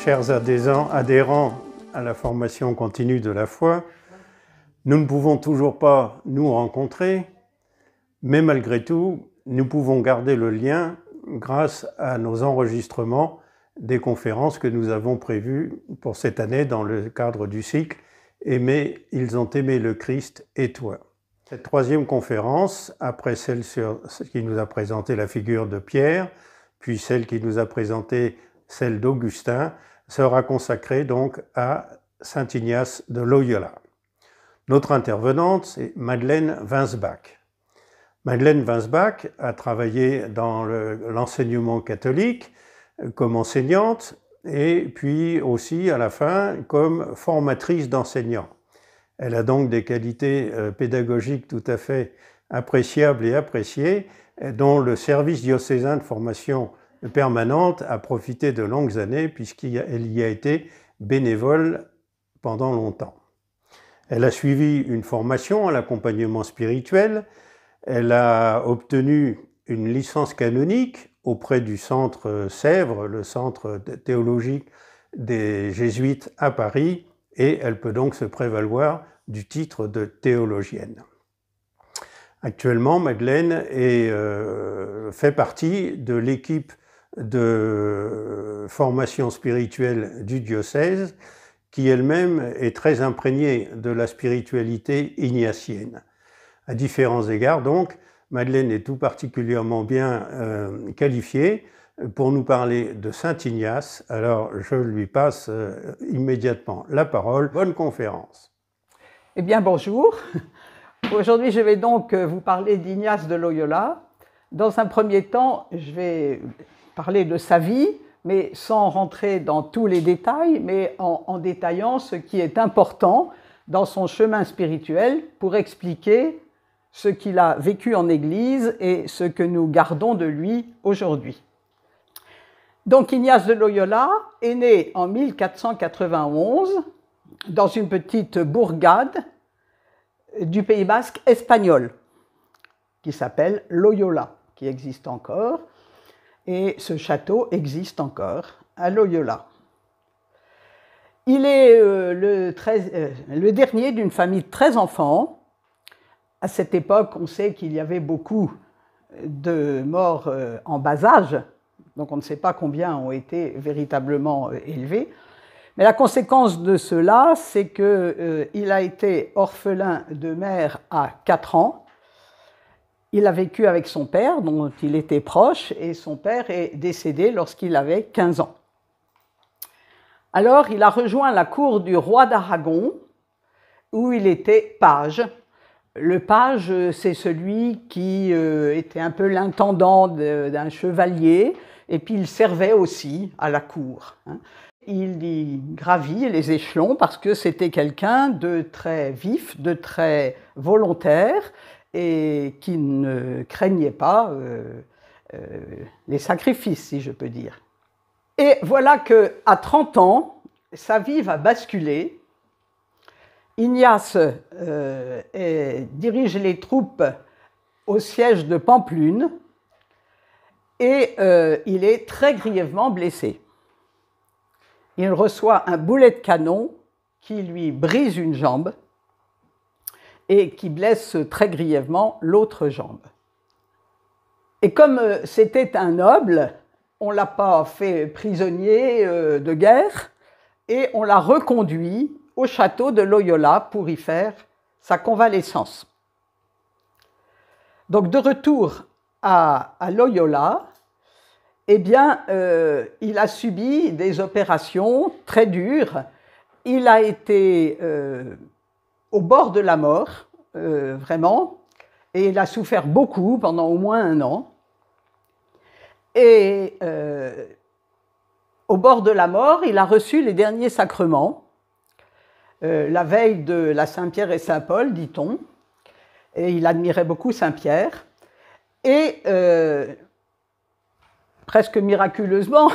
Chers adhérents à la formation continue de la foi, nous ne pouvons toujours pas nous rencontrer, mais malgré tout, nous pouvons garder le lien grâce à nos enregistrements des conférences que nous avons prévues pour cette année dans le cadre du cycle « Aimer, ils ont aimé le Christ et toi ». Cette troisième conférence, après celle qui nous a présenté la figure de Pierre, puis celle qui nous a présenté celle d'Augustin, sera consacrée donc à saint Ignace de Loyola. Notre intervenante, c'est Madeleine Winsbach. Madeleine Winsbach a travaillé dans l'enseignement catholique comme enseignante et puis aussi à la fin comme formatrice d'enseignants. Elle a donc des qualités pédagogiques tout à fait appréciables et appréciées, dont le service diocésain de formation permanente a profité de longues années puisqu'elle y a été bénévole pendant longtemps. Elle a suivi une formation à l'accompagnement spirituel, elle a obtenu une licence canonique auprès du centre Sèvres, le centre théologique des Jésuites à Paris, et elle peut donc se prévaloir du titre de théologienne. Actuellement, Madeleine fait partie de l'équipe de formation spirituelle du diocèse, qui elle-même est très imprégnée de la spiritualité ignatienne. À différents égards, donc, Madeleine est tout particulièrement bien qualifiée pour nous parler de saint Ignace. Alors, je lui passe immédiatement la parole. Bonne conférence. Eh bien, bonjour. Aujourd'hui, je vais donc vous parler d'Ignace de Loyola. Dans un premier temps, je vais parler de sa vie, mais sans rentrer dans tous les détails, mais en détaillant ce qui est important dans son chemin spirituel pour expliquer ce qu'il a vécu en Église et ce que nous gardons de lui aujourd'hui. Donc Ignace de Loyola est né en 1491 dans une petite bourgade du Pays basque espagnol qui s'appelle Loyola, qui existe encore. Et ce château existe encore à Loyola. Il est le dernier d'une famille de 13 enfants. À cette époque, on sait qu'il y avait beaucoup de morts en bas âge, donc on ne sait pas combien ont été véritablement élevés. Mais la conséquence de cela, c'est qu'il a été orphelin de mère à 4 ans. Il a vécu avec son père, dont il était proche, et son père est décédé lorsqu'il avait 15 ans. Alors, il a rejoint la cour du roi d'Aragon, où il était page. Le page, c'est celui qui était un peu l'intendant d'un chevalier, et puis il servait aussi à la cour. Il y gravit les échelons parce que c'était quelqu'un de très vif, de très volontaire, et qui ne craignait pas les sacrifices, si je peux dire. Et voilà qu'à 30 ans, sa vie va basculer. Ignace dirige les troupes au siège de Pampelune et il est très grièvement blessé. Il reçoit un boulet de canon qui lui brise une jambe et qui blesse très grièvement l'autre jambe. Et comme c'était un noble, on ne l'a pas fait prisonnier de guerre et on l'a reconduit au château de Loyola pour y faire sa convalescence. Donc de retour à Loyola, eh bien, il a subi des opérations très dures. Il a été au bord de la mort, vraiment, et il a souffert beaucoup pendant au moins 1 an. Et au bord de la mort, il a reçu les derniers sacrements, la veille de la Saint-Pierre et Saint-Paul, dit-on, et il admirait beaucoup Saint-Pierre. Et presque miraculeusement,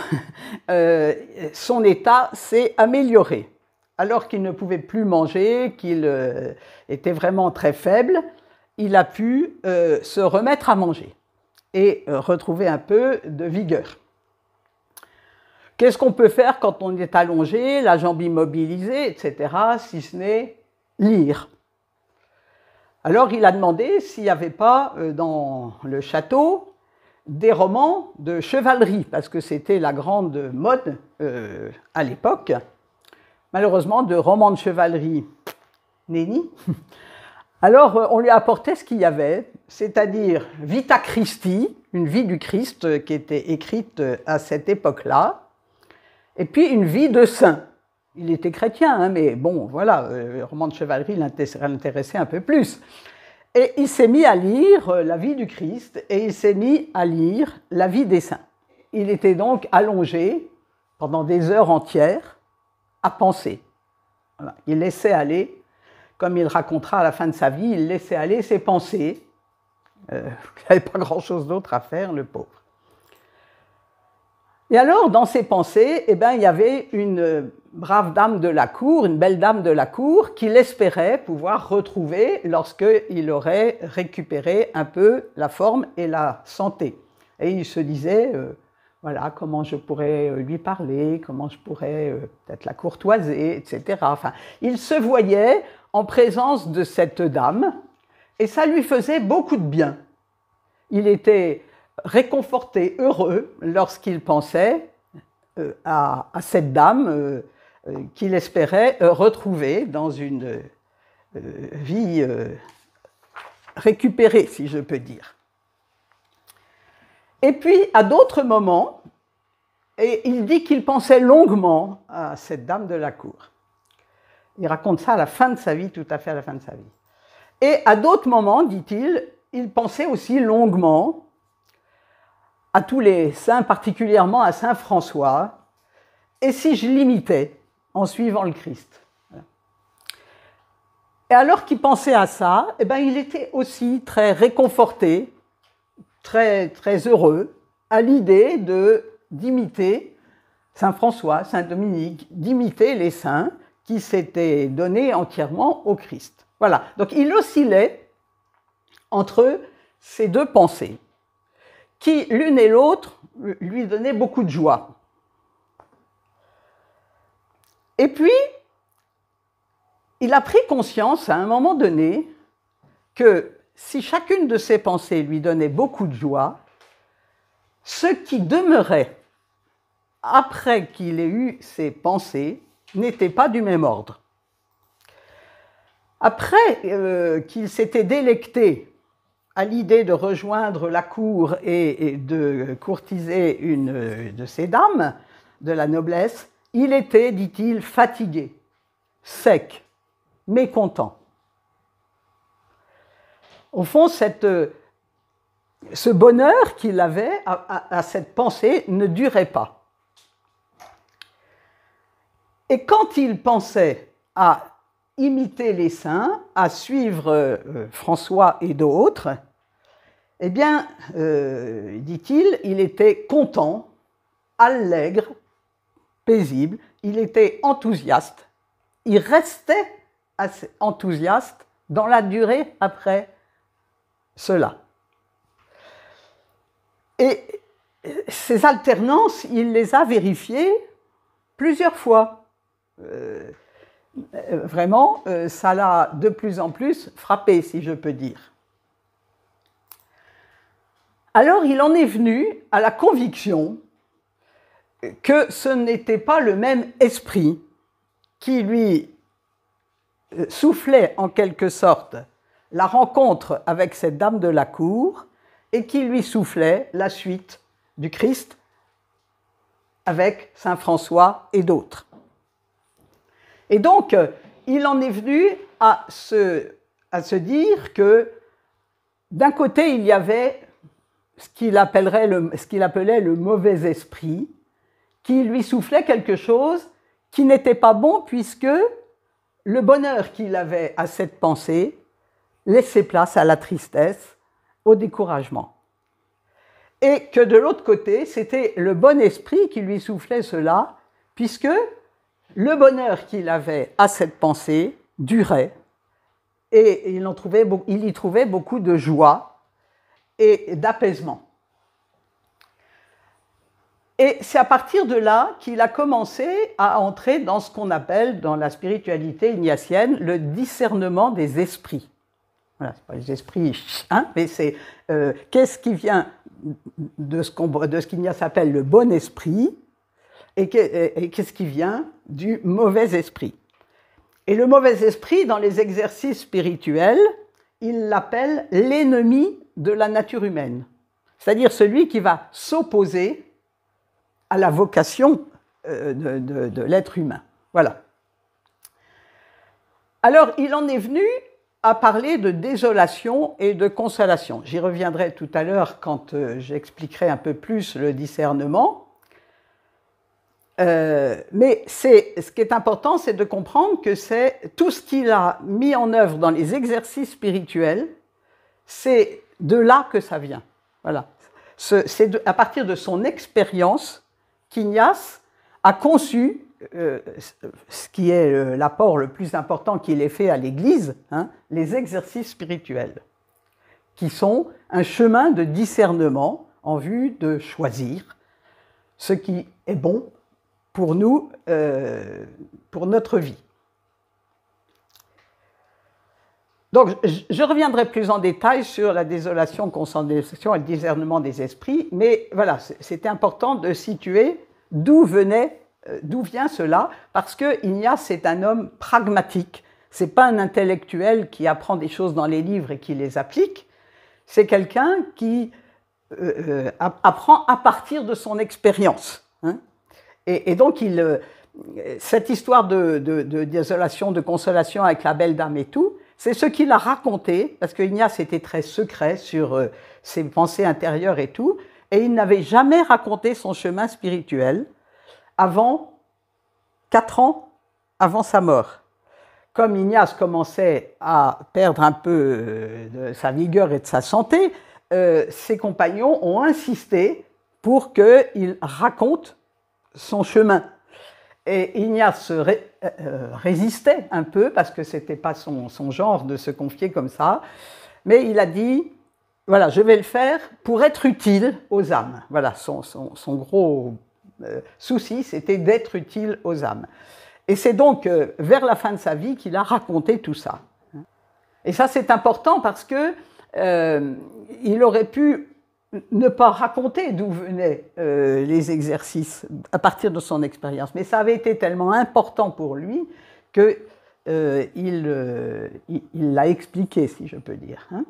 son état s'est amélioré. Alors qu'il ne pouvait plus manger, qu'il était vraiment très faible, il a pu se remettre à manger et retrouver un peu de vigueur. Qu'est-ce qu'on peut faire quand on est allongé, la jambe immobilisée, etc., si ce n'est lire? Alors il a demandé s'il n'y avait pas dans le château des romans de chevalerie, parce que c'était la grande mode à l'époque. Malheureusement, de romans de chevalerie, nenni. Alors on lui a apporté ce qu'il y avait, c'est-à-dire Vita Christi, une vie du Christ qui était écrite à cette époque-là, et puis une vie de saint. Il était chrétien, hein, mais bon, voilà, le roman de chevalerie l'intéressait un peu plus. Et il s'est mis à lire la vie du Christ et il s'est mis à lire la vie des saints. Il était donc allongé pendant des heures entières à penser. Voilà. Il laissait aller, comme il racontera à la fin de sa vie, il laissait aller ses pensées. Il n'avait pas grand-chose d'autre à faire, le pauvre. Et alors, dans ses pensées, eh ben, il y avait une brave dame de la cour, une belle dame de la cour, qu'il espérait pouvoir retrouver lorsqu'il aurait récupéré un peu la forme et la santé. Et il se disait, voilà, comment je pourrais lui parler, comment je pourrais peut-être la courtoiser, etc. Enfin, il se voyait en présence de cette dame, et ça lui faisait beaucoup de bien. Il était réconforté, heureux, lorsqu'il pensait à cette dame qu'il espérait retrouver dans une vie récupérée, si je peux dire. Et puis, à d'autres moments, et il dit qu'il pensait longuement à cette dame de la cour. Il raconte ça à la fin de sa vie, tout à fait à la fin de sa vie. Et à d'autres moments, dit-il, il pensait aussi longuement à tous les saints, particulièrement à saint François, et si je l'imitais en suivant le Christ. Et alors qu'il pensait à ça, eh ben, il était aussi très réconforté, très, très heureux à l'idée d'imiter saint François, saint Dominique, d'imiter les saints qui s'étaient donnés entièrement au Christ. Voilà, donc il oscillait entre ces deux pensées, qui, l'une et l'autre, lui donnaient beaucoup de joie. Et puis, il a pris conscience à un moment donné que si chacune de ses pensées lui donnait beaucoup de joie, ce qui demeurait après qu'il ait eu ces pensées n'était pas du même ordre. Après qu'il s'était délecté à l'idée de rejoindre la cour et de courtiser une de ces dames de la noblesse, il était, dit-il, fatigué, sec, mécontent. Au fond, ce bonheur qu'il avait à cette pensée ne durait pas. Et quand il pensait à imiter les saints, à suivre François et d'autres, eh bien, dit-il, il était content, allègre, paisible, il était enthousiaste. Il restait enthousiaste dans la durée après cela. Et ces alternances, il les a vérifiées plusieurs fois. Vraiment, ça l'a de plus en plus frappé, si je peux dire. Alors, il en est venu à la conviction que ce n'était pas le même esprit qui lui soufflait en quelque sorte la rencontre avec cette dame de la cour et qui lui soufflait la suite du Christ avec saint François et d'autres. Et donc, il en est venu à se dire que d'un côté, il y avait ce qu'il appelait le mauvais esprit, qui lui soufflait quelque chose qui n'était pas bon, puisque le bonheur qu'il avait à cette pensée laissait place à la tristesse, au découragement. Et que de l'autre côté, c'était le bon esprit qui lui soufflait cela, puisque le bonheur qu'il avait à cette pensée durait, et il y trouvait beaucoup de joie et d'apaisement. Et c'est à partir de là qu'il a commencé à entrer dans ce qu'on appelle, dans la spiritualité ignatienne, le discernement des esprits. Voilà, c'est pas les esprits, hein, mais c'est qu'est-ce qui vient de ce qu'Ignace appelle le bon esprit et qu'est-ce qui vient du mauvais esprit. Et le mauvais esprit, dans les exercices spirituels, il l'appelle l'ennemi de la nature humaine, c'est-à-dire celui qui va s'opposer à la vocation de l'être humain. Voilà. Alors, il en est venu à parler de désolation et de consolation. J'y reviendrai tout à l'heure quand j'expliquerai un peu plus le discernement. Mais ce qui est important, c'est de comprendre que c'est tout ce qu'il a mis en œuvre dans les exercices spirituels, c'est de là que ça vient. Voilà. C'est à partir de son expérience qu'Ignace a conçu ce qui est l'apport le plus important qu'il ait fait à l'Église, hein, les exercices spirituels, qui sont un chemin de discernement en vue de choisir ce qui est bon pour nous, pour notre vie. Donc, je reviendrai plus en détail sur la désolation, consolation et le discernement des esprits, mais voilà, c'était important de situer d'où vient cela, parce que Ignace est un homme pragmatique. C'est pas un intellectuel qui apprend des choses dans les livres et qui les applique. C'est quelqu'un qui apprend à partir de son expérience. Hein. Et donc, cette histoire de désolation, de consolation avec la belle dame et tout, c'est ce qu'il a raconté, parce que Ignace était très secret sur ses pensées intérieures et tout, et il n'avait jamais raconté son chemin spirituel avant 4 ans avant sa mort. Comme Ignace commençait à perdre un peu de sa vigueur et de sa santé, ses compagnons ont insisté pour qu'il raconte son chemin. Et Ignace résistait un peu parce que ce n'était pas son genre de se confier comme ça, mais il a dit, voilà, je vais le faire pour être utile aux âmes. Voilà, son gros souci, c'était d'être utile aux âmes. Et c'est donc vers la fin de sa vie qu'il a raconté tout ça. Et ça, c'est important parce que il aurait pu ne pas raconter d'où venaient les exercices à partir de son expérience. Mais ça avait été tellement important pour lui qu'il l'a expliqué, si je peux dire. Hein.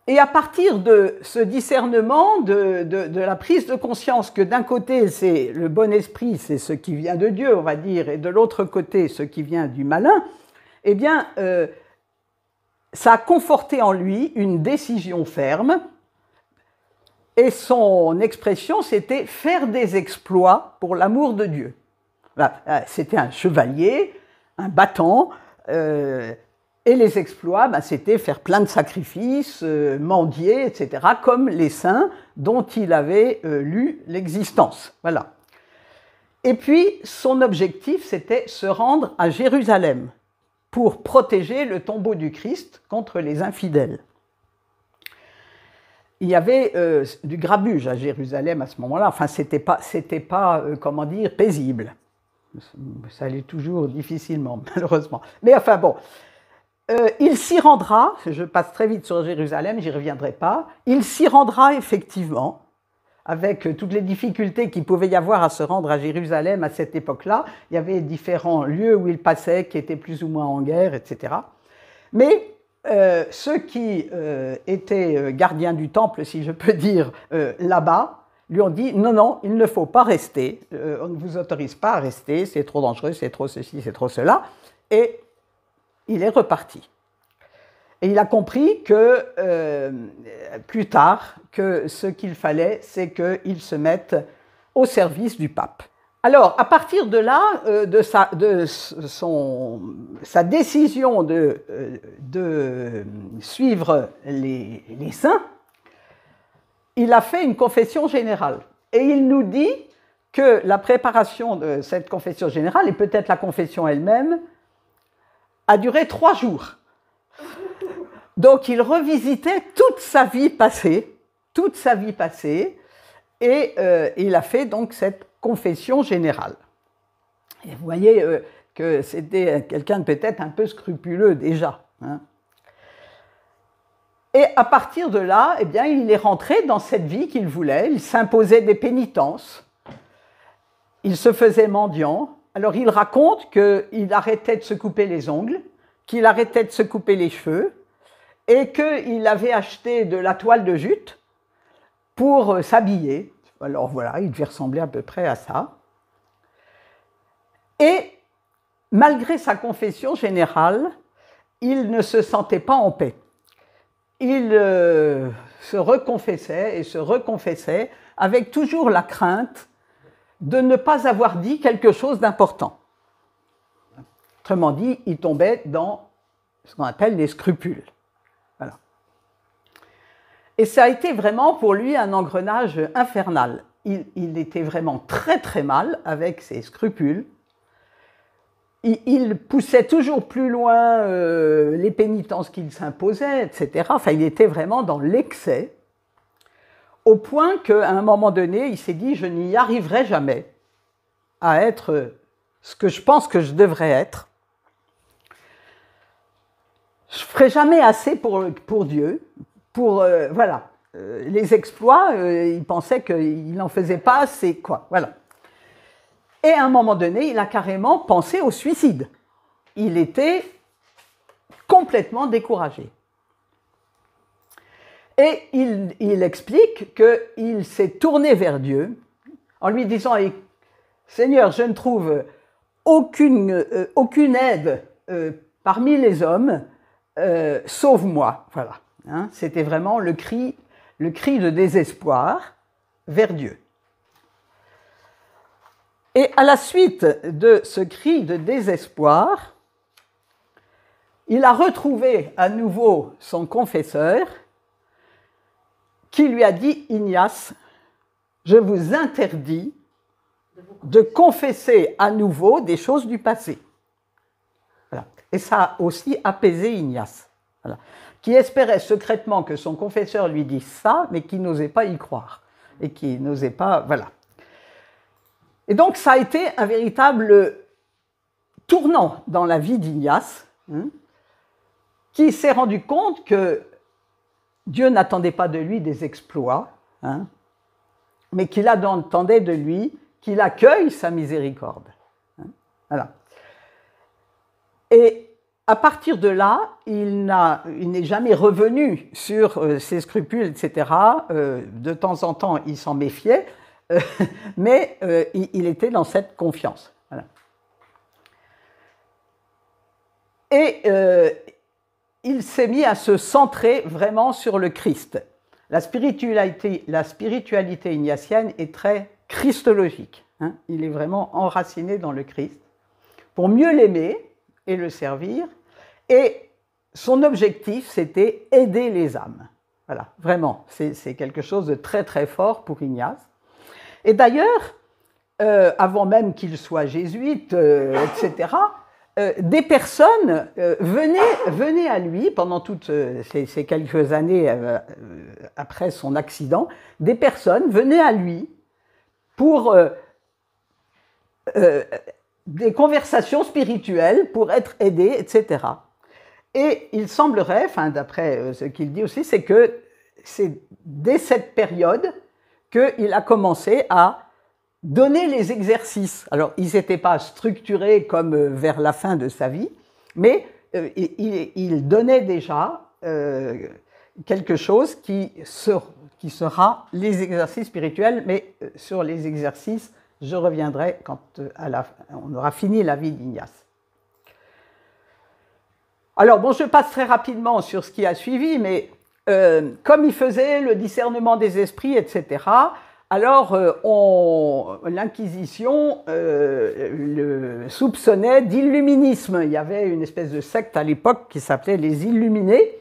Et à partir de ce discernement, de la prise de conscience que d'un côté, c'est le bon esprit, c'est ce qui vient de Dieu, on va dire, et de l'autre côté, ce qui vient du malin, eh bien, ça a conforté en lui une décision ferme, et son expression, c'était « faire des exploits pour l'amour de Dieu ». C'était un chevalier, un battant, et les exploits, c'était faire plein de sacrifices, mendier, etc., comme les saints dont il avait lu l'existence. Voilà. Et puis, son objectif, c'était se rendre à Jérusalem pour protéger le tombeau du Christ contre les infidèles. Il y avait du grabuge à Jérusalem à ce moment-là. Enfin, c'était pas comment dire, paisible. Ça allait toujours difficilement, malheureusement. Mais enfin bon, il s'y rendra, je passe très vite sur Jérusalem, j'y reviendrai pas, il s'y rendra effectivement, avec toutes les difficultés qu'il pouvait y avoir à se rendre à Jérusalem à cette époque-là. Il y avait différents lieux où il passait qui étaient plus ou moins en guerre, etc. Mais ceux qui étaient gardiens du temple, si je peux dire, là-bas, lui ont dit « Non, non, il ne faut pas rester, on ne vous autorise pas à rester, c'est trop dangereux, c'est trop ceci, c'est trop cela. » Et il est reparti. Et il a compris que, plus tard, que ce qu'il fallait, c'est qu'il se mette au service du pape. Alors, à partir de là, de sa décision de suivre les saints, il a fait une confession générale. Et il nous dit que la préparation de cette confession générale, et peut-être la confession elle-même, a duré 3 jours. Donc il revisitait toute sa vie passée, et il a fait donc cette confession générale. Et vous voyez que c'était quelqu'un de peut-être un peu scrupuleux déjà. Hein. Et à partir de là, eh bien, il est rentré dans cette vie qu'il voulait. Il s'imposait des pénitences. Il se faisait mendiant. Alors il raconte qu'il arrêtait de se couper les ongles, qu'il arrêtait de se couper les cheveux, et qu'il avait acheté de la toile de jute pour s'habiller. Alors voilà, il devait ressembler à peu près à ça. Et malgré sa confession générale, il ne se sentait pas en paix. Il se reconfessait et se reconfessait avec toujours la crainte de ne pas avoir dit quelque chose d'important. Autrement dit, il tombait dans ce qu'on appelle les scrupules. Voilà. Et ça a été vraiment pour lui un engrenage infernal. Il était vraiment très très mal avec ses scrupules. Il poussait toujours plus loin les pénitences qu'il s'imposait, etc. Enfin, il était vraiment dans l'excès, au point qu'à un moment donné, il s'est dit « je n'y arriverai jamais à être ce que je pense que je devrais être. Je ne ferai jamais assez pour Dieu, pour voilà, les exploits, il pensait qu'il n'en faisait pas assez, quoi, voilà. » Et à un moment donné, il a carrément pensé au suicide. Il était complètement découragé. Et il explique qu'il s'est tourné vers Dieu en lui disant « Seigneur, je ne trouve aucune aide parmi les hommes, sauve-moi. » Voilà. Hein, c'était vraiment le cri de désespoir vers Dieu. Et à la suite de ce cri de désespoir, il a retrouvé à nouveau son confesseur qui lui a dit « Ignace, je vous interdis de confesser à nouveau des choses du passé. » Voilà. Et ça a aussi apaisé Ignace, voilà, qui espérait secrètement que son confesseur lui dise ça, mais qui n'osait pas y croire et qui n'osait pas... Voilà. Et donc, ça a été un véritable tournant dans la vie d'Ignace, hein, qui s'est rendu compte que Dieu n'attendait pas de lui des exploits, hein, mais qu'il attendait de lui qu'il accueille sa miséricorde. Hein, voilà. Et à partir de là, il n'est jamais revenu sur ses scrupules, etc. De temps en temps, il s'en méfiait, mais il était dans cette confiance. Voilà. Et il s'est mis à se centrer vraiment sur le Christ. La spiritualité ignatienne est très christologique. Hein. Il est vraiment enraciné dans le Christ pour mieux l'aimer et le servir. Et son objectif, c'était aider les âmes. Voilà, vraiment, c'est quelque chose de très très fort pour Ignace. Et d'ailleurs, avant même qu'il soit jésuite, etc., des personnes venaient à lui pendant toutes ces quelques années après son accident, des personnes venaient à lui pour des conversations spirituelles, pour être aidées, etc. Et il semblerait, enfin d'après ce qu'il dit aussi, c'est que c'est dès cette période qu'il a commencé à donner les exercices. Alors, ils n'étaient pas structurés comme vers la fin de sa vie, mais il donnait déjà quelque chose qui sera les exercices spirituels, mais sur les exercices, je reviendrai quand on aura fini la vie d'Ignace. Alors, bon, je passe très rapidement sur ce qui a suivi, mais comme il faisait le discernement des esprits, etc., alors l'Inquisition le soupçonnait d'illuminisme. Il y avait une espèce de secte à l'époque qui s'appelait les Illuminés,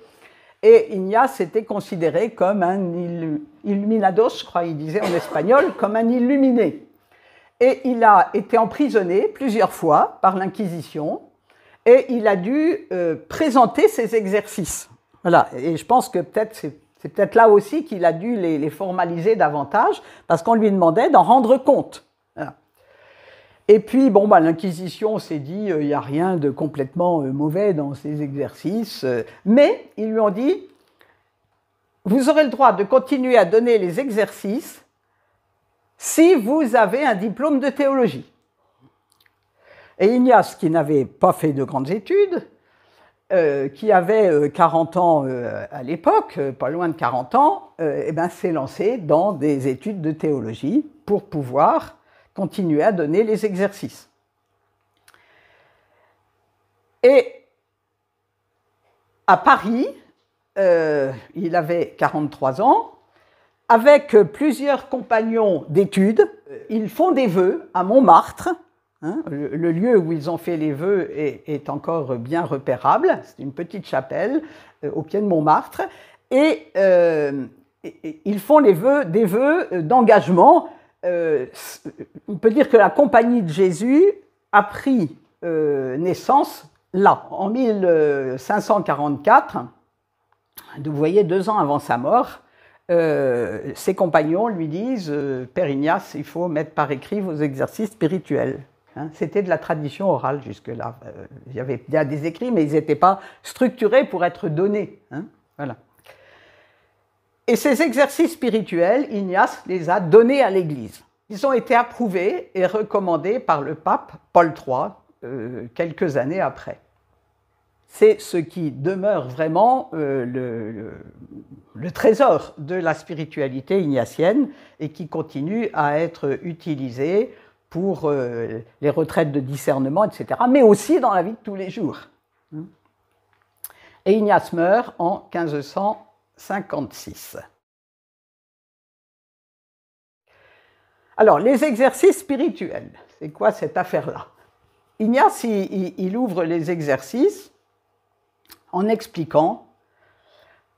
et Ignace était considéré comme un illuminados, je crois, il disait en espagnol, comme un illuminé. Et il a été emprisonné plusieurs fois par l'Inquisition, et il a dû présenter ses exercices. Voilà, et je pense que peut-être C'est peut-être là aussi qu'il a dû les formaliser davantage, parce qu'on lui demandait d'en rendre compte. Voilà. Et puis, bon, l'Inquisition s'est dit, il n'y a rien de complètement mauvais dans ces exercices, mais ils lui ont dit, vous aurez le droit de continuer à donner les exercices si vous avez un diplôme de théologie. Et Ignace, qui n'avait pas fait de grandes études, qui avait 40 ans à l'époque, pas loin de 40 ans, s'est lancé dans des études de théologie pour pouvoir continuer à donner les exercices. Et à Paris, il avait 43 ans, avec plusieurs compagnons d'études, ils font des vœux à Montmartre. Le lieu où ils ont fait les vœux est encore bien repérable. C'est une petite chapelle au pied de Montmartre. Et ils font des vœux d'engagement. On peut dire que la Compagnie de Jésus a pris naissance là, en 1544. Vous voyez, 2 ans avant sa mort. Ses compagnons lui disent « Père Ignace, il faut mettre par écrit vos exercices spirituels ». C'était de la tradition orale jusque-là. Il y avait bien des écrits, mais ils n'étaient pas structurés pour être donnés. Voilà. Et ces exercices spirituels, Ignace les a donnés à l'Église. Ils ont été approuvés et recommandés par le pape Paul III quelques années après. C'est ce qui demeure vraiment le trésor de la spiritualité ignatienne et qui continue à être utilisé pour les retraites de discernement, etc., mais aussi dans la vie de tous les jours. Et Ignace meurt en 1556. Alors, les exercices spirituels, c'est quoi cette affaire-là? Ignace, il ouvre les exercices en expliquant,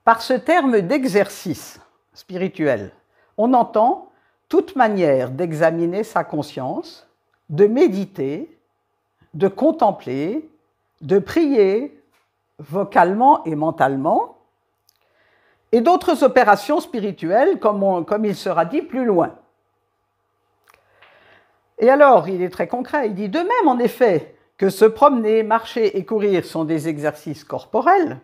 par ce terme d'exercice spirituel, on entend toute manière d'examiner sa conscience, de méditer, de contempler, de prier vocalement et mentalement, et d'autres opérations spirituelles, comme il sera dit plus loin. Et alors, il est très concret, il dit « De même, en effet, que se promener, marcher et courir sont des exercices corporels,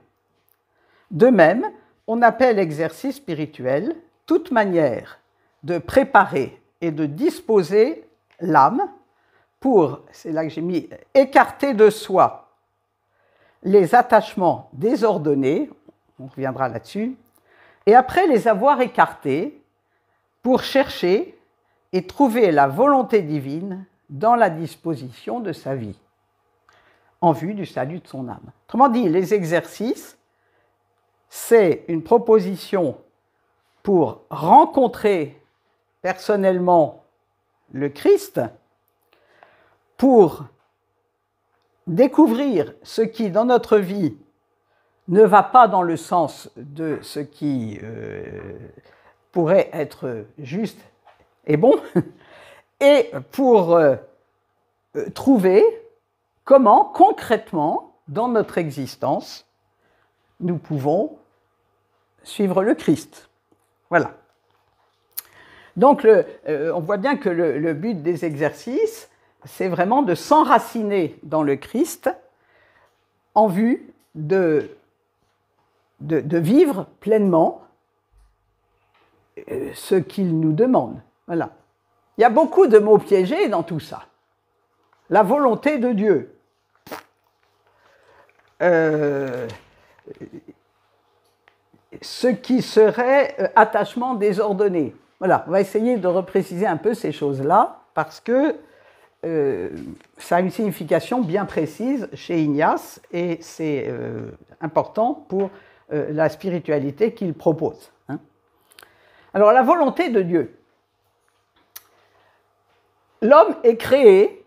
de même, on appelle exercice spirituel toute manière de préparer et de disposer l'âme pour, c'est là que j'ai mis, écarter de soi les attachements désordonnés, on reviendra là-dessus, et après les avoir écartés, pour chercher et trouver la volonté divine dans la disposition de sa vie, en vue du salut de son âme. Autrement dit, les exercices, c'est une proposition pour rencontrer personnellement le Christ, pour découvrir ce qui, dans notre vie, ne va pas dans le sens de ce qui pourrait être juste et bon, et pour trouver comment, concrètement, dans notre existence, nous pouvons suivre le Christ. Voilà. Donc, on voit bien que le but des exercices, c'est vraiment de s'enraciner dans le Christ en vue de vivre pleinement ce qu'il nous demande. Voilà. Il y a beaucoup de mots piégés dans tout ça. La volonté de Dieu. Ce qui serait attachement désordonné. Voilà, on va essayer de repréciser un peu ces choses-là, parce que ça a une signification bien précise chez Ignace, et c'est important pour la spiritualité qu'il propose. Alors, la volonté de Dieu. L'homme est créé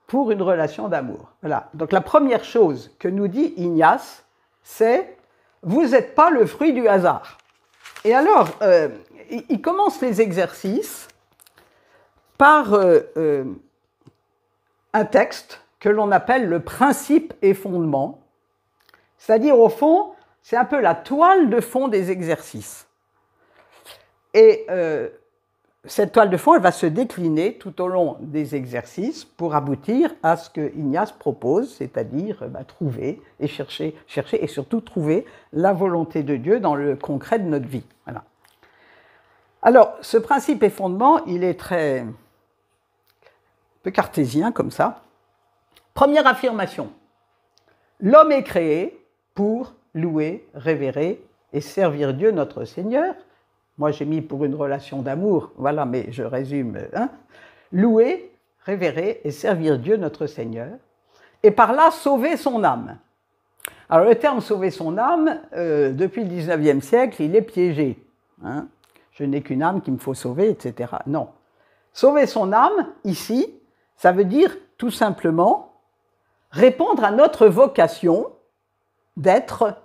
pour une relation d'amour. Voilà. Donc, la première chose que nous dit Ignace, c'est « Vous n'êtes pas le fruit du hasard ». Et alors, il commence les exercices par un texte que l'on appelle le principe et fondement, c'est-à-dire, au fond, c'est un peu la toile de fond des exercices. Et cette toile de fond, elle va se décliner tout au long des exercices pour aboutir à ce que Ignace propose, c'est-à-dire trouver et chercher et surtout trouver la volonté de Dieu dans le concret de notre vie. Voilà. Alors, ce principe et fondement, il est un peu cartésien comme ça. Première affirmation. L'homme est créé pour louer, révérer et servir Dieu notre Seigneur. Moi, j'ai mis pour une relation d'amour, voilà, mais je résume. Louer, révérer et servir Dieu notre Seigneur, et par là sauver son âme. Alors, le terme sauver son âme, depuis le 19e siècle, il est piégé. Hein. Je n'ai qu'une âme qu'il me faut sauver, etc. Non. Sauver son âme, ici, ça veut dire tout simplement répondre à notre vocation d'être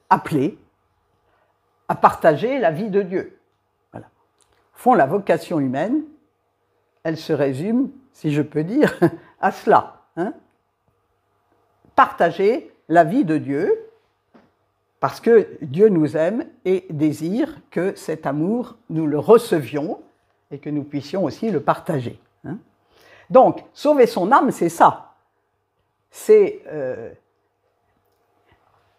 appelé à partager la vie de Dieu. Voilà. Au fond, la vocation humaine, elle se résume, si je peux dire, à cela. Hein? Partager la vie de Dieu, parce que Dieu nous aime et désire que cet amour, nous le recevions et que nous puissions aussi le partager. Hein? Donc, sauver son âme, c'est ça. C'est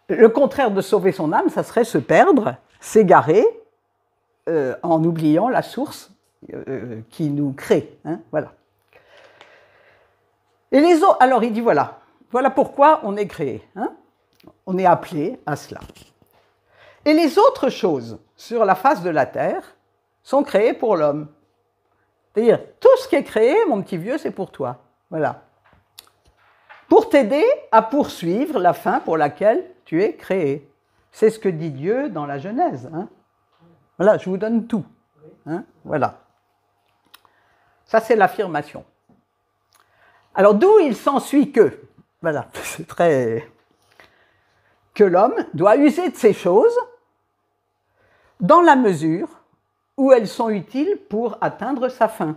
le contraire de sauver son âme, ça serait se perdre, s'égarer en oubliant la source qui nous crée. Hein, voilà. Et les autres, alors il dit voilà pourquoi on est créé. Hein, on est appelé à cela. Et les autres choses sur la face de la terre sont créées pour l'homme. C'est-à-dire, tout ce qui est créé, mon petit vieux, c'est pour toi. Voilà. Pour t'aider à poursuivre la fin pour laquelle tu es créé. C'est ce que dit Dieu dans la Genèse. Hein. Voilà, je vous donne tout. Hein, voilà. Ça, c'est l'affirmation. Alors, d'où il s'ensuit que, voilà, c'est très... que l'homme doit user de ces choses dans la mesure où elles sont utiles pour atteindre sa fin.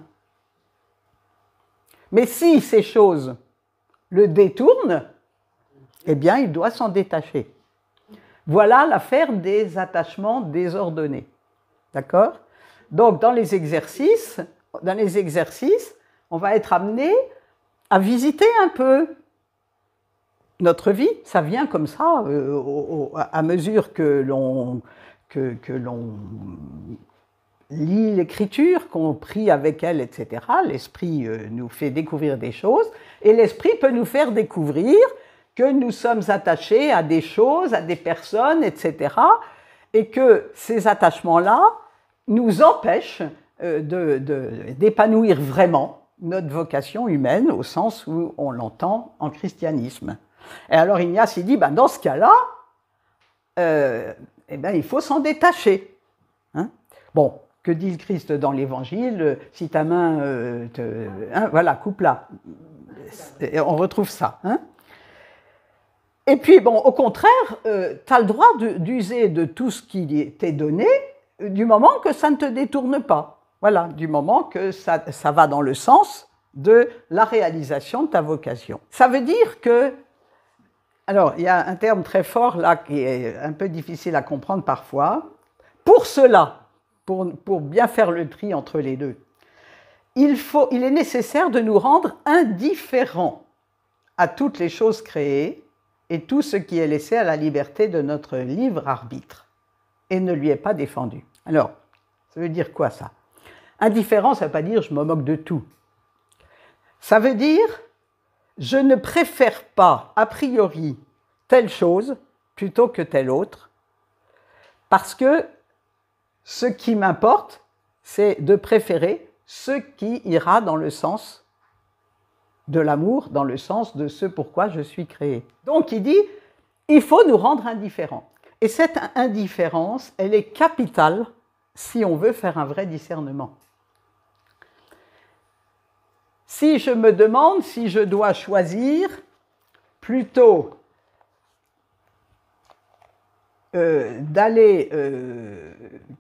Mais si ces choses le détournent, eh bien, il doit s'en détacher. Voilà l'affaire des attachements désordonnés. D'accord? Donc, dans les exercices, on va être amené à visiter un peu notre vie. Ça vient comme ça, à mesure que l'on lit l'Écriture, qu'on prie avec elle, etc. L'Esprit nous fait découvrir des choses, et l'Esprit peut nous faire découvrir que nous sommes attachés à des choses, à des personnes, etc. Et que ces attachements-là nous empêchent d'épanouir vraiment notre vocation humaine au sens où on l'entend en christianisme. Et alors Ignace, il dit, dans ce cas-là, il faut s'en détacher. Hein? Bon, que dit le Christ dans l'Évangile? Si ta main, voilà, coupe-la. On retrouve ça. Hein? Et puis, bon, au contraire, tu as le droit d'user de tout ce qui t'est donné du moment que ça ne te détourne pas. Voilà, du moment que ça va dans le sens de la réalisation de ta vocation. Ça veut dire que... Alors, il y a un terme très fort là qui est un peu difficile à comprendre parfois. Pour cela, pour bien faire le tri entre les deux, il est nécessaire de nous rendre indifférents à toutes les choses créées et tout ce qui est laissé à la liberté de notre libre arbitre et ne lui est pas défendu. Alors, ça veut dire quoi ça? Indifférent, ça ne veut pas dire je me moque de tout. Ça veut dire je ne préfère pas a priori telle chose plutôt que telle autre parce que ce qui m'importe, c'est de préférer ce qui ira dans le sens de l'amour, dans le sens de ce pourquoi je suis créé. Donc il dit, il faut nous rendre indifférents. Et cette indifférence, elle est capitale si on veut faire un vrai discernement. Si je me demande si je dois choisir plutôt d'aller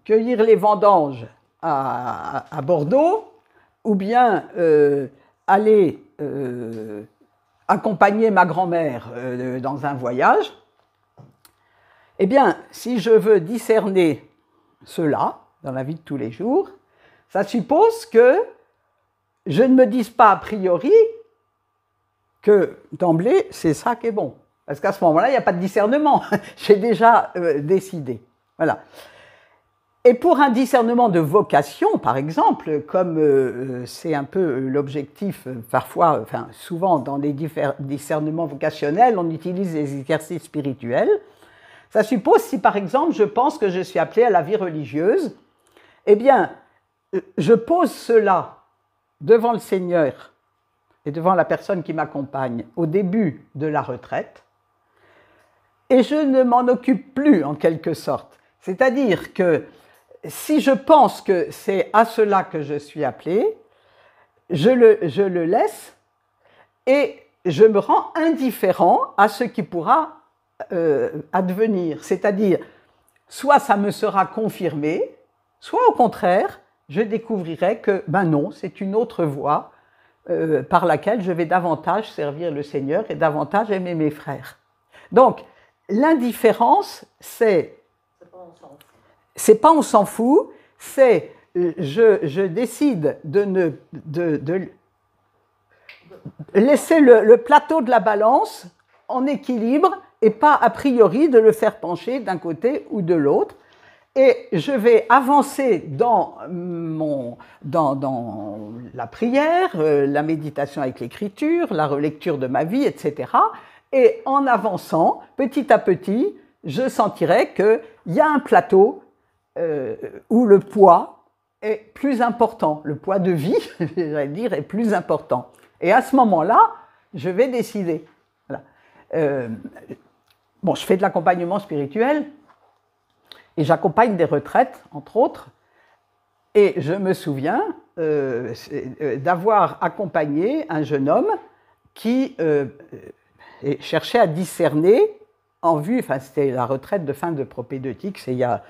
cueillir les vendanges à Bordeaux ou bien aller accompagner ma grand-mère dans un voyage, Eh bien, si je veux discerner cela dans la vie de tous les jours, ça suppose que je ne me dise pas a priori que d'emblée, c'est ça qui est bon. Parce qu'à ce moment-là, il n'y a pas de discernement. J'ai déjà décidé. Voilà. Et pour un discernement de vocation, par exemple, comme c'est un peu l'objectif, parfois, enfin souvent dans les discernements vocationnels, on utilise les exercices spirituels. Ça suppose, si par exemple je pense que je suis appelé à la vie religieuse, eh bien, je pose cela devant le Seigneur et devant la personne qui m'accompagne au début de la retraite, et je ne m'en occupe plus en quelque sorte. C'est-à-dire que si je pense que c'est à cela que je suis appelé, je le laisse et je me rends indifférent à ce qui pourra advenir. C'est-à-dire, soit ça me sera confirmé, soit au contraire, je découvrirai que, ben non, c'est une autre voie par laquelle je vais davantage servir le Seigneur et davantage aimer mes frères. Donc, l'indifférence, c'est pas on s'en fout, c'est je décide de laisser le plateau de la balance en équilibre et pas a priori de le faire pencher d'un côté ou de l'autre. Et je vais avancer dans la prière, la méditation avec l'écriture, la relecture de ma vie, etc. Et en avançant, petit à petit, je sentirai qu'il y a un plateau où le poids est plus important. Le poids de vie, j'allais dire, est plus important. Et à ce moment-là, je vais décider. Voilà. Bon, je fais de l'accompagnement spirituel et j'accompagne des retraites, entre autres. Et je me souviens d'avoir accompagné un jeune homme qui cherchait à discerner en vue, enfin c'était la retraite de fin de propédeutique, c'est il y a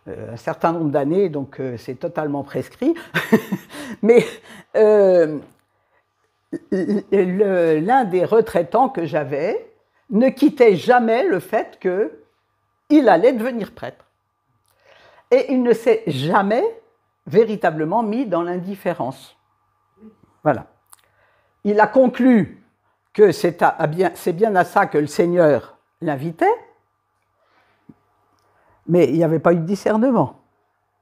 un certain nombre d'années, donc c'est totalement prescrit. Mais l'un des retraitants que j'avais ne quittait jamais le fait qu'il allait devenir prêtre. Et il ne s'est jamais véritablement mis dans l'indifférence. Voilà. Il a conclu que c'est bien à ça que le Seigneur l'invitait, mais il n'y avait pas eu de discernement.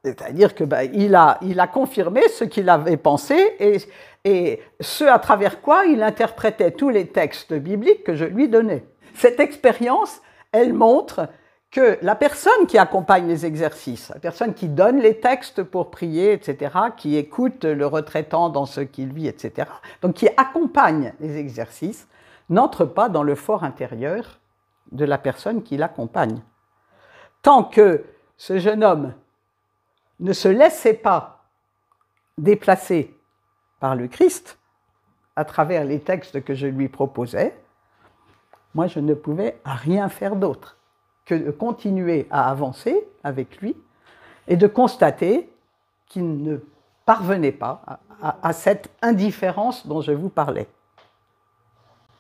C'est-à-dire qu'il a confirmé ce qu'il avait pensé et ce à travers quoi il interprétait tous les textes bibliques que je lui donnais. Cette expérience, elle montre que la personne qui accompagne les exercices, la personne qui donne les textes pour prier, etc., qui écoute le retraitant dans ce qu'il vit, etc., donc qui accompagne les exercices, n'entre pas dans le fort intérieur de la personne qui l'accompagne. Tant que ce jeune homme ne se laissait pas déplacer par le Christ à travers les textes que je lui proposais, moi je ne pouvais rien faire d'autre que de continuer à avancer avec lui et de constater qu'il ne parvenait pas à cette indifférence dont je vous parlais.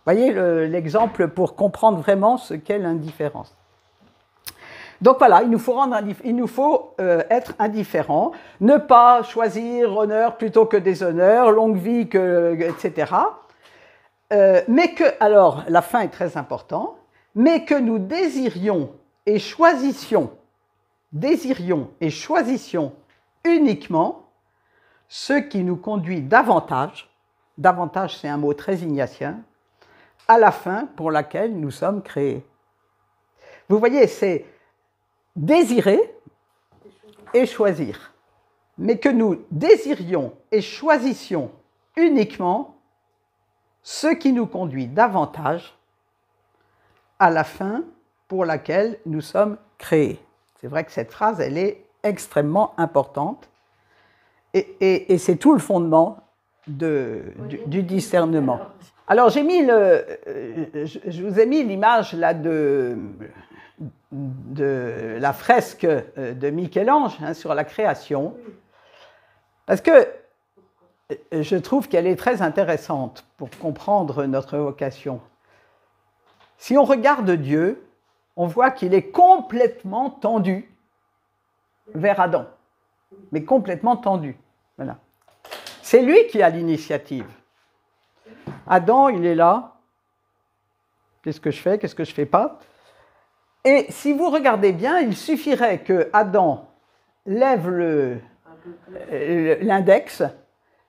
Voyez l'exemple pour comprendre vraiment ce qu'est l'indifférence. Donc voilà, il nous faut être indifférent, ne pas choisir honneur plutôt que déshonneur, longue vie, etc. Mais que, alors la fin est très importante, mais que nous désirions et choisissions uniquement ce qui nous conduit davantage c'est un mot très ignatien, à la fin pour laquelle nous sommes créés. Vous voyez, c'est désirer et choisir, mais que nous désirions et choisissions uniquement ce qui nous conduit davantage à la fin pour laquelle nous sommes créés. C'est vrai que cette phrase, elle est extrêmement importante et c'est tout le fondement du discernement. Alors, je vous ai mis l'image là de la fresque de Michel-Ange sur la création, parce que je trouve qu'elle est très intéressante pour comprendre notre vocation. Si on regarde Dieu, on voit qu'il est complètement tendu vers Adam, mais complètement tendu. Voilà. C'est lui qui a l'initiative. Adam, il est là. Qu'est-ce que je fais? Qu'est-ce que je ne fais pas? Et si vous regardez bien, il suffirait que Adam lève l'index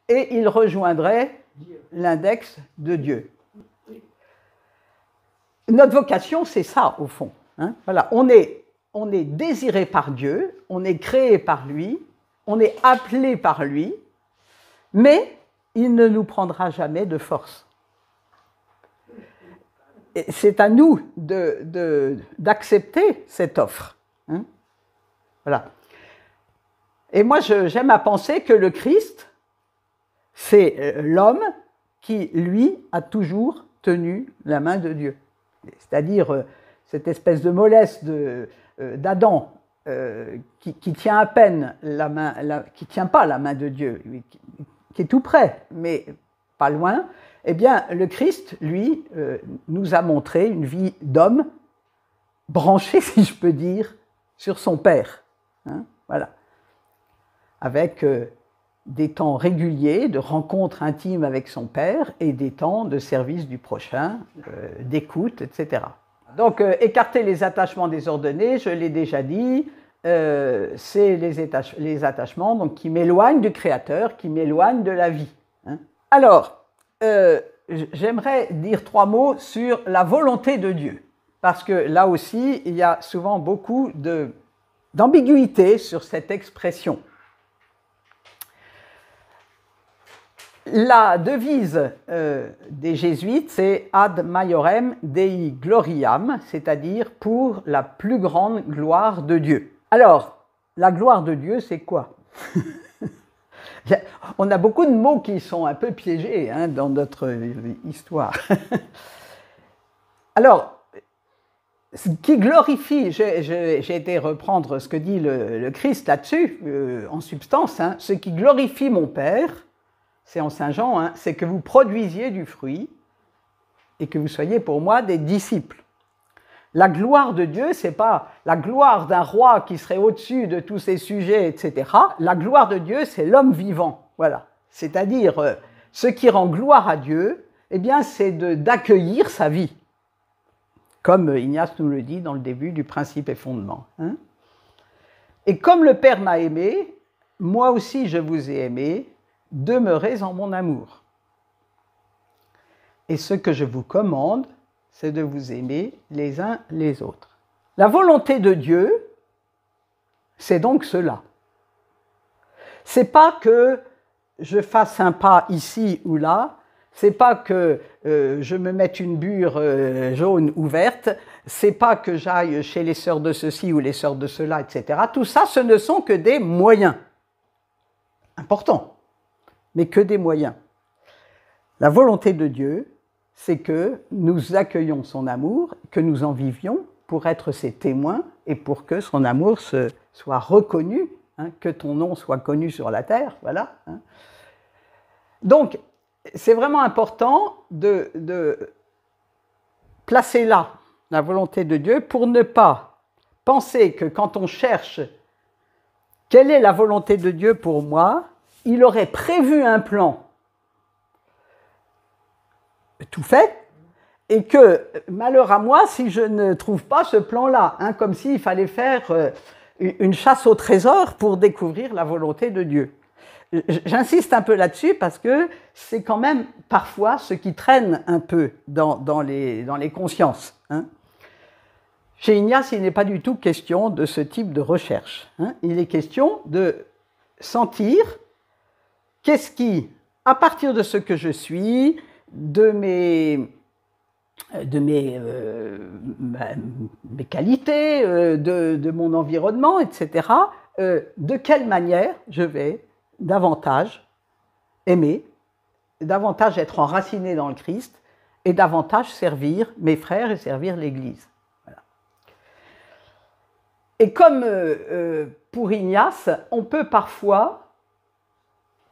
et il rejoindrait l'index de Dieu. Notre vocation, c'est ça, au fond. Hein? Voilà. On est désiré par Dieu, on est créé par lui, on est appelé par lui, mais il ne nous prendra jamais de force. C'est à nous d'accepter cette offre. Hein? Voilà. Et moi, j'aime à penser que le Christ, c'est l'homme qui, lui, a toujours tenu la main de Dieu. C'est-à-dire cette espèce de mollesse d'Adam qui tient à peine la main, qui ne tient pas la main de Dieu, qui est tout près, mais pas loin. Eh bien, le Christ, lui, nous a montré une vie d'homme branché, si je peux dire, sur son Père. Hein, voilà. Avec des temps réguliers de rencontres intimes avec son Père et des temps de service du prochain, d'écoute, etc. Donc, écarter les attachements désordonnés, je l'ai déjà dit, c'est les attachements donc, qui m'éloignent du Créateur, qui m'éloignent de la vie. Hein. Alors, j'aimerais dire 3 mots sur la volonté de Dieu, parce que là aussi, il y a souvent beaucoup d'ambiguïté sur cette expression. La devise des jésuites, c'est Ad Maiorem Dei Gloriam, c'est-à-dire pour la plus grande gloire de Dieu. Alors, la gloire de Dieu, c'est quoi? On a beaucoup de mots qui sont un peu piégés hein, dans notre histoire. Alors, ce qui glorifie, j'ai été reprendre ce que dit le Christ là-dessus, en substance, hein, ce qui glorifie mon Père, c'est en Saint Jean, hein, c'est que vous produisiez du fruit et que vous soyez pour moi des disciples. La gloire de Dieu, ce n'est pas la gloire d'un roi qui serait au-dessus de tous ses sujets, etc. La gloire de Dieu, c'est l'homme vivant. Voilà. C'est-à-dire, ce qui rend gloire à Dieu, eh bien, c'est d'accueillir sa vie. Comme Ignace nous le dit dans le début du Principe et Fondement. Hein. Et comme le Père m'a aimé, moi aussi je vous ai aimé, demeurez en mon amour. Et ce que je vous commande, c'est de vous aimer les uns les autres. La volonté de Dieu, c'est donc cela. C'est pas que je fasse un pas ici ou là, c'est pas que je me mette une bure jaune ou verte, c'est pas que j'aille chez les sœurs de ceci ou les sœurs de cela, etc. Tout ça, ce ne sont que des moyens. Importants, mais que des moyens. La volonté de Dieu, c'est que nous accueillons son amour, que nous en vivions pour être ses témoins et pour que son amour soit reconnu, hein, que ton nom soit connu sur la terre, voilà. Hein. Donc, c'est vraiment important de placer là la volonté de Dieu pour ne pas penser que quand on cherche quelle est la volonté de Dieu pour moi, il aurait prévu un plan tout fait, et que malheur à moi si je ne trouve pas ce plan-là, hein, comme s'il fallait faire une chasse au trésor pour découvrir la volonté de Dieu. J'insiste un peu là-dessus parce que c'est quand même parfois ce qui traîne un peu dans les consciences. Hein. Chez Ignace, il n'est pas du tout question de ce type de recherche. Hein. Il est question de sentir qu'est-ce qui, à partir de ce que je suis, de mes qualités, de mon environnement, etc., de quelle manière je vais davantage aimer, davantage être enraciné dans le Christ et davantage servir mes frères et servir l'Église. Voilà. Et comme pour Ignace, on peut parfois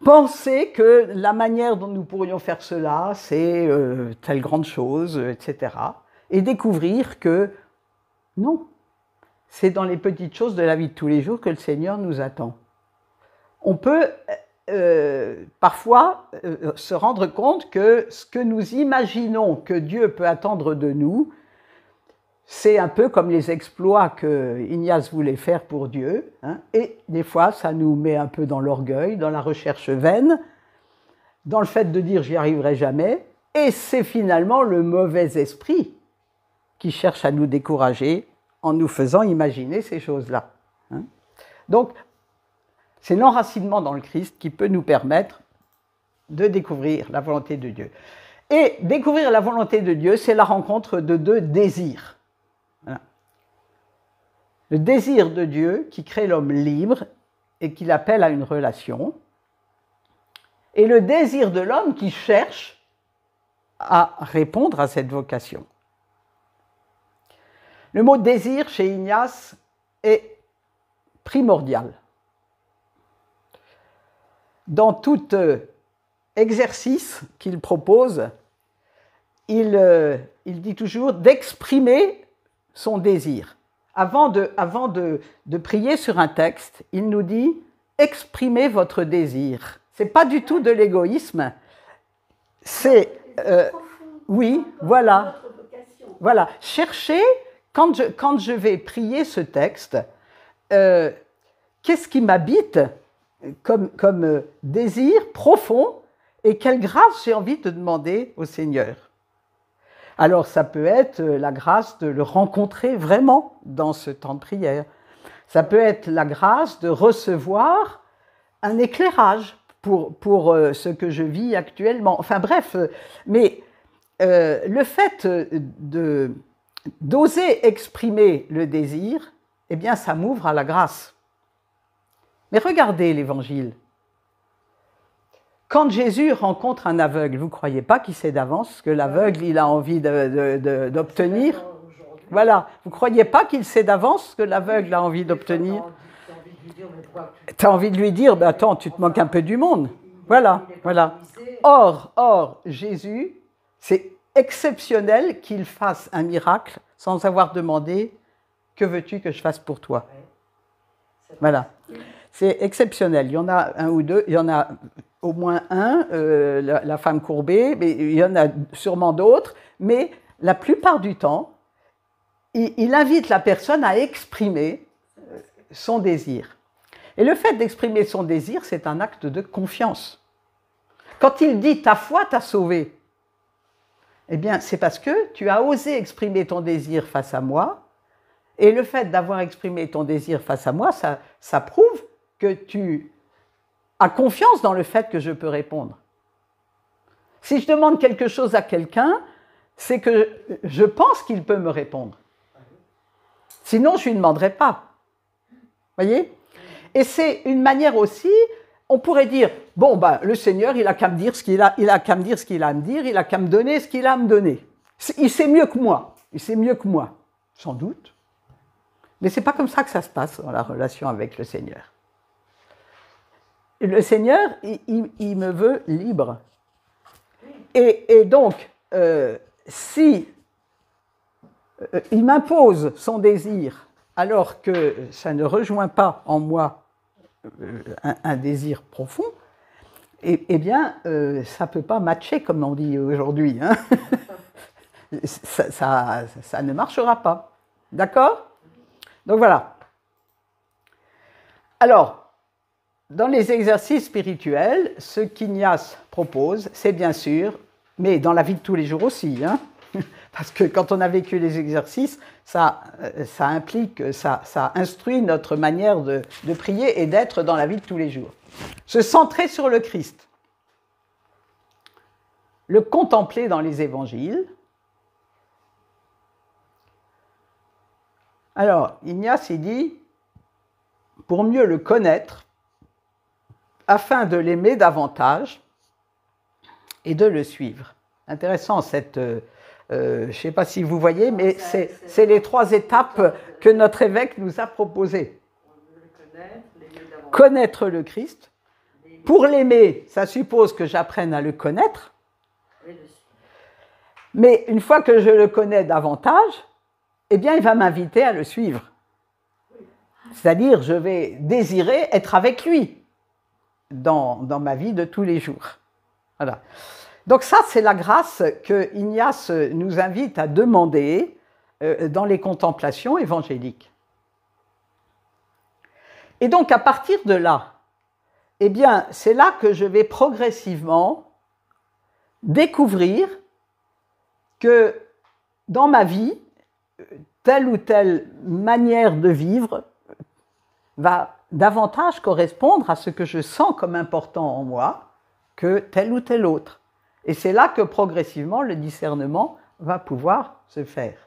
penser que la manière dont nous pourrions faire cela, c'est telle grande chose, etc. Et découvrir que Non. C'est dans les petites choses de la vie de tous les jours que le Seigneur nous attend. On peut parfois se rendre compte que ce que nous imaginons que Dieu peut attendre de nous, c'est un peu comme les exploits que Ignace voulait faire pour Dieu, hein, et des fois ça nous met un peu dans l'orgueil, dans la recherche vaine, dans le fait de dire j'y arriverai jamais, et c'est finalement le mauvais esprit qui cherche à nous décourager en nous faisant imaginer ces choses-là. Hein. Donc, c'est l'enracinement dans le Christ qui peut nous permettre de découvrir la volonté de Dieu. Et découvrir la volonté de Dieu, c'est la rencontre de deux désirs. Voilà. Le désir de Dieu qui crée l'homme libre et qui l'appelle à une relation, et le désir de l'homme qui cherche à répondre à cette vocation. Le mot désir chez Ignace est primordial. Dans tout exercice qu'il propose, il dit toujours d'exprimer son désir. Avant de prier sur un texte, il nous dit « exprimez votre désir ». Ce n'est pas du tout de l'égoïsme, c'est... oui, voilà. Voilà. Cherchez, quand je vais prier ce texte, qu'est-ce qui m'habite comme désir profond et quelle grâce j'ai envie de demander au Seigneur. Alors ça peut être la grâce de le rencontrer vraiment dans ce temps de prière. Ça peut être la grâce de recevoir un éclairage pour ce que je vis actuellement. Enfin bref, mais le fait d'oser exprimer le désir, eh bien ça m'ouvre à la grâce. Mais regardez l'Évangile. Quand Jésus rencontre un aveugle, vous ne croyez pas qu'il sait d'avance ce que l'aveugle il a envie d'obtenir? Voilà. Vous ne croyez pas qu'il sait d'avance ce que l'aveugle a envie d'obtenir? Tu as envie de lui dire, ben attends, tu te moques un peu du monde. Voilà, voilà. Or, Jésus, c'est exceptionnel qu'il fasse un miracle sans avoir demandé « Que veux-tu que je fasse pour toi ?» Voilà. C'est exceptionnel. Il y en a un ou deux, il y en a au moins un, la femme courbée, mais il y en a sûrement d'autres, mais la plupart du temps, il invite la personne à exprimer son désir. Et le fait d'exprimer son désir, c'est un acte de confiance. Quand il dit « ta foi t'a sauvé », eh bien, c'est parce que tu as osé exprimer ton désir face à moi, et le fait d'avoir exprimé ton désir face à moi, ça prouve que tu as confiance dans le fait que je peux répondre. Si je demande quelque chose à quelqu'un, c'est que je pense qu'il peut me répondre. Sinon, je ne lui demanderai pas. Voyez ? Et c'est une manière aussi, on pourrait dire, bon, ben, le Seigneur, il a qu'à me dire ce qu'il a, il a qu'à me dire ce qu'il a à me dire, il a qu'à me donner ce qu'il a à me donner. Il sait mieux que moi, sans doute. Mais ce n'est pas comme ça que ça se passe dans la relation avec le Seigneur. Le Seigneur, il me veut libre. Et donc, si il m'impose son désir alors que ça ne rejoint pas en moi un désir profond, eh bien, ça ne peut pas matcher, comme on dit aujourd'hui. Hein. Ça ne marchera pas. D'accord ? Donc voilà. Alors, dans les exercices spirituels, ce qu'Ignace propose, c'est bien sûr, mais dans la vie de tous les jours aussi, hein, parce que quand on a vécu les exercices, ça implique, ça instruit notre manière de prier et d'être dans la vie de tous les jours. Se centrer sur le Christ, le contempler dans les évangiles. Alors, Ignace, il dit, pour mieux le connaître, afin de l'aimer davantage et de le suivre. Intéressant, je ne sais pas si vous voyez, mais c'est les 3 étapes que notre évêque nous a proposées. Connaître le Christ. Pour l'aimer, ça suppose que j'apprenne à le connaître. Mais une fois que je le connais davantage, eh bien, il va m'inviter à le suivre. C'est-à-dire, je vais désirer être avec lui dans ma vie de tous les jours. Voilà. Donc ça, c'est la grâce que Ignace nous invite à demander dans les contemplations évangéliques. Et donc, à partir de là, eh bien, c'est là que je vais progressivement découvrir que dans ma vie, telle ou telle manière de vivre va davantage correspondre à ce que je sens comme important en moi que tel ou tel autre. Et c'est là que progressivement le discernement va pouvoir se faire.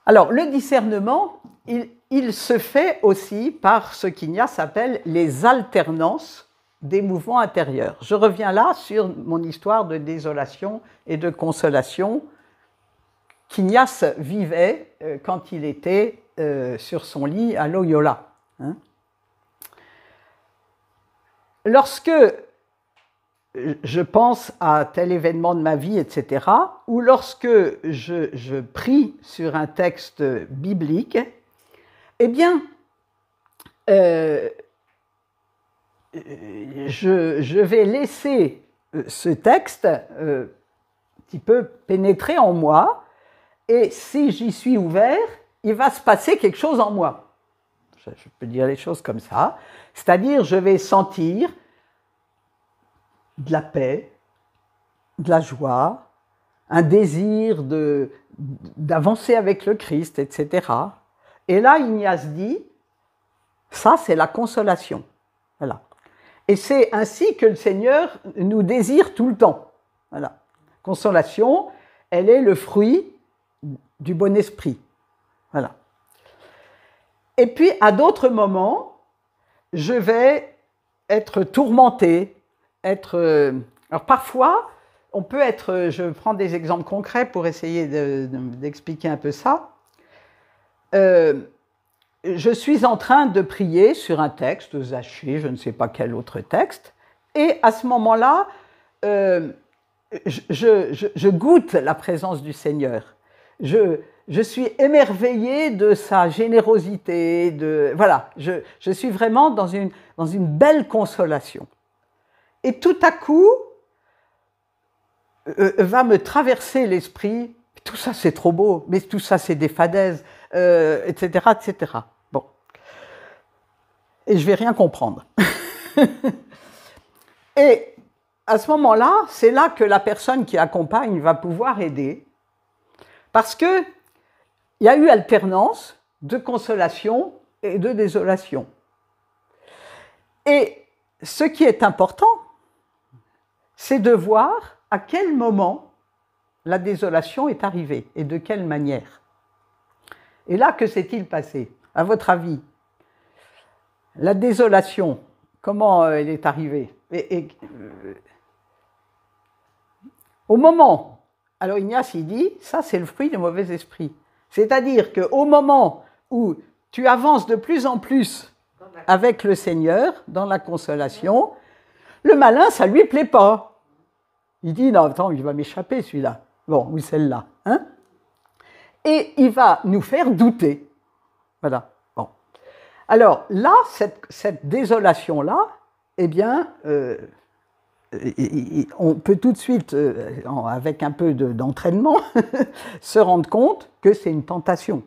Alors, le discernement, il se fait aussi par ce qu'Ignace appelle les alternances des mouvements intérieurs. Je reviens là sur mon histoire de désolation et de consolation qu'Ignace vivait quand il était sur son lit à Loyola. Lorsque je pense à tel événement de ma vie, etc., ou lorsque je prie sur un texte biblique, eh bien, je vais laisser ce texte un petit peu pénétrer en moi, et si j'y suis ouvert, il va se passer quelque chose en moi. Je peux dire les choses comme ça, c'est-à-dire je vais sentir de la paix, de la joie, un désir d'avancer avec le Christ, etc. Et là, Ignace dit, ça c'est la consolation. Voilà. Et c'est ainsi que le Seigneur nous désire tout le temps. Voilà. Consolation, elle est le fruit du bon esprit. Voilà. Et puis, à d'autres moments, je vais être tourmenté, alors parfois, on peut être, je prends des exemples concrets pour essayer d'expliquer un peu ça. Je suis en train de prier sur un texte, Zachée, je ne sais pas quel autre texte, et à ce moment-là, je goûte la présence du Seigneur. Je suis émerveillée de sa générosité, voilà, je suis vraiment dans une belle consolation. Et tout à coup, va me traverser l'esprit, tout ça c'est trop beau, mais tout ça c'est des fadaises, etc., etc. Bon. Et je ne vais rien comprendre. Et à ce moment-là, c'est là que la personne qui accompagne va pouvoir aider, parce qu'il y a eu alternance de consolation et de désolation. Et ce qui est important, c'est de voir à quel moment la désolation est arrivée et de quelle manière. Et là, que s'est-il passé, à votre avis? La désolation, comment elle est arrivée? Au moment, alors Ignace, il dit, ça c'est le fruit du mauvais esprit. C'est-à-dire qu'au moment où tu avances de plus en plus avec le Seigneur, dans la consolation, le malin, ça ne lui plaît pas. Il dit, non, attends, il va m'échapper celui-là. Bon, ou celle-là. Hein? Et il va nous faire douter. Voilà. Bon. Alors là, cette désolation-là, eh bien, on peut tout de suite, avec un peu d'entraînement, se rendre compte que c'est une tentation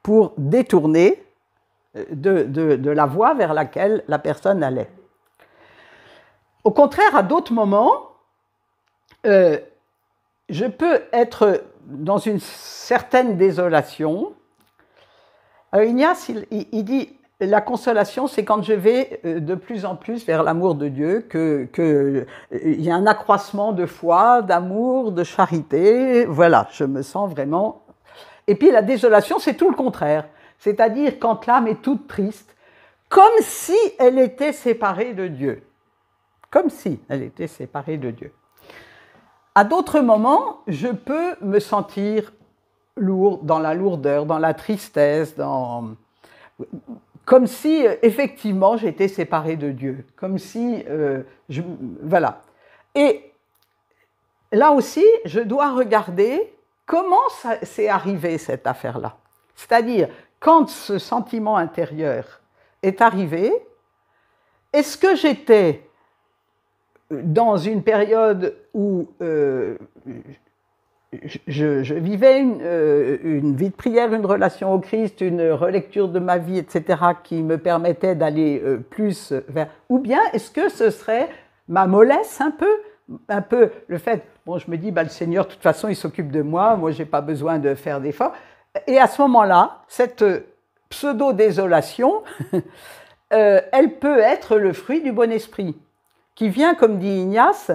pour détourner de la voie vers laquelle la personne allait. Au contraire, à d'autres moments, je peux être dans une certaine désolation. Alors Ignace, il dit, la consolation, c'est quand je vais de plus en plus vers l'amour de Dieu, qu'il y a un accroissement de foi, d'amour, de charité. Voilà, je me sens vraiment... Et puis la désolation, c'est tout le contraire. C'est-à-dire quand l'âme est toute triste, comme si elle était séparée de Dieu. Comme si elle était séparée de Dieu. À d'autres moments, je peux me sentir lourd, dans la lourdeur, dans la tristesse, comme si, effectivement, j'étais séparée de Dieu. Comme si... voilà. Et là aussi, je dois regarder comment c'est arrivé cette affaire-là? C'est-à-dire, quand ce sentiment intérieur est arrivé, est-ce que j'étais dans une période où je vivais une vie de prière, une relation au Christ, une relecture de ma vie, etc., qui me permettait d'aller plus vers... Ou bien est-ce que ce serait ma mollesse un peu le fait, bon, je me dis, le Seigneur, de toute façon, il s'occupe de moi je n'ai pas besoin de faire d'efforts. Et à ce moment-là, cette pseudo-désolation, elle peut être le fruit du bon esprit, qui vient, comme dit Ignace,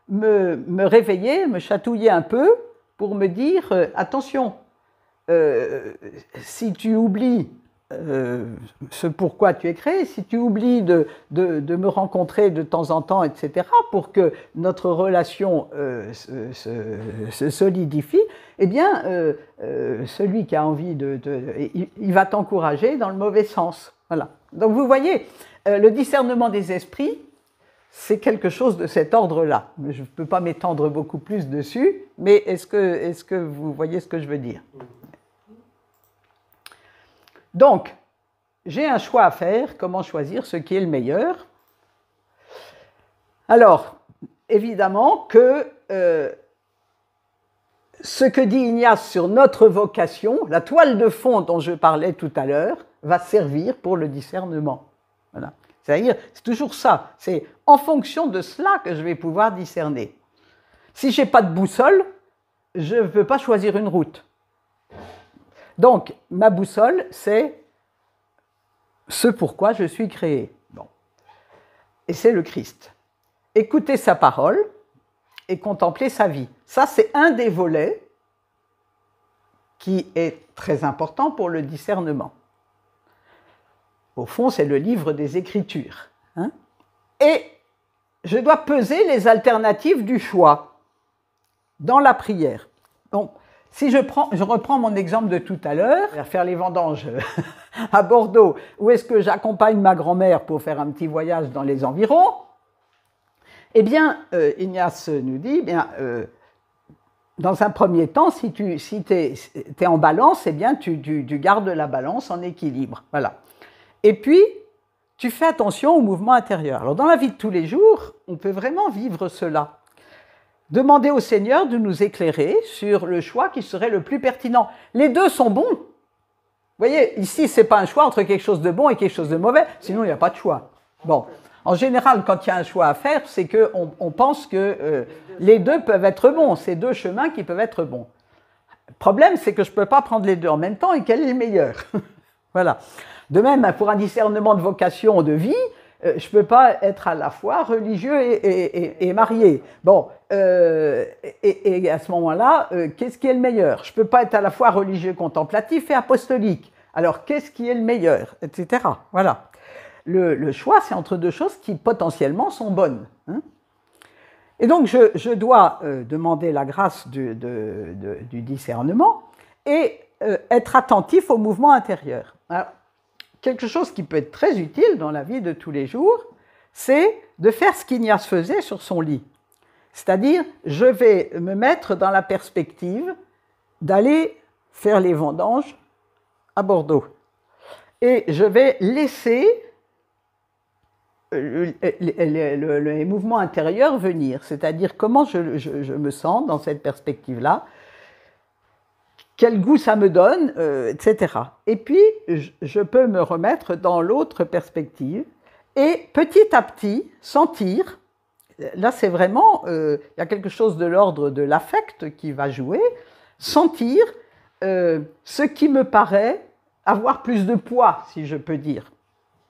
me réveiller, me chatouiller un peu, pour me dire, attention, si tu oublies ce pourquoi tu es créé, si tu oublies de me rencontrer de temps en temps, etc., pour que notre relation se solidifie, eh bien, celui qui a envie il va t'encourager dans le mauvais sens. Voilà. Donc vous voyez, le discernement des esprits, c'est quelque chose de cet ordre-là. Je ne peux pas m'étendre beaucoup plus dessus, mais est-ce que vous voyez ce que je veux dire? Donc, j'ai un choix à faire. Comment choisir ce qui est le meilleur? Alors, évidemment que ce que dit Ignace sur notre vocation, la toile de fond dont je parlais tout à l'heure, va servir pour le discernement. Voilà. C'est-à-dire, c'est toujours ça, c'est en fonction de cela que je vais pouvoir discerner. Si je n'ai pas de boussole, je ne peux pas choisir une route. Donc, ma boussole, c'est ce pourquoi je suis créé. Bon. Et c'est le Christ. Écouter sa parole et contempler sa vie. Ça, c'est un des volets qui est très important pour le discernement. Au fond, c'est le livre des Écritures. Hein? Et je dois peser les alternatives du choix dans la prière. Donc, si je reprends mon exemple de tout à l'heure, faire les vendanges à Bordeaux, ou est-ce que j'accompagne ma grand-mère pour faire un petit voyage dans les environs? Eh bien, Ignace nous dit, dans un premier temps, si tu es en balance, eh bien, tu gardes la balance en équilibre. Voilà. Et puis, tu fais attention au mouvement intérieur. Alors, dans la vie de tous les jours, on peut vraiment vivre cela. Demander au Seigneur de nous éclairer sur le choix qui serait le plus pertinent. Les deux sont bons. Vous voyez, ici, ce n'est pas un choix entre quelque chose de bon et quelque chose de mauvais, sinon il n'y a pas de choix. Bon, en général, quand il y a un choix à faire, c'est qu'on pense que les deux peuvent être bons, c'est deux chemins qui peuvent être bons. Le problème, c'est que je ne peux pas prendre les deux en même temps et quel est le meilleur? Voilà. De même, pour un discernement de vocation de vie, je ne peux pas être à la fois religieux et marié. Bon, et à ce moment-là, qu'est-ce qui est le meilleur? Je ne peux pas être à la fois religieux contemplatif et apostolique. Alors, qu'est-ce qui est le meilleur? Etc. Voilà. Le choix, c'est entre deux choses qui potentiellement sont bonnes. Hein? Et donc, je dois demander la grâce du discernement et être attentif au mouvement intérieur. Alors, quelque chose qui peut être très utile dans la vie de tous les jours, c'est de faire ce qu'Ignace faisait sur son lit. C'est-à-dire, je vais me mettre dans la perspective d'aller faire les vendanges à Bordeaux. Et je vais laisser les mouvements intérieurs venir, c'est-à-dire comment je me sens dans cette perspective-là, quel goût ça me donne, etc. Et puis, je peux me remettre dans l'autre perspective et petit à petit sentir, là c'est vraiment, il y a quelque chose de l'ordre de l'affect qui va jouer, sentir ce qui me paraît avoir plus de poids, si je peux dire,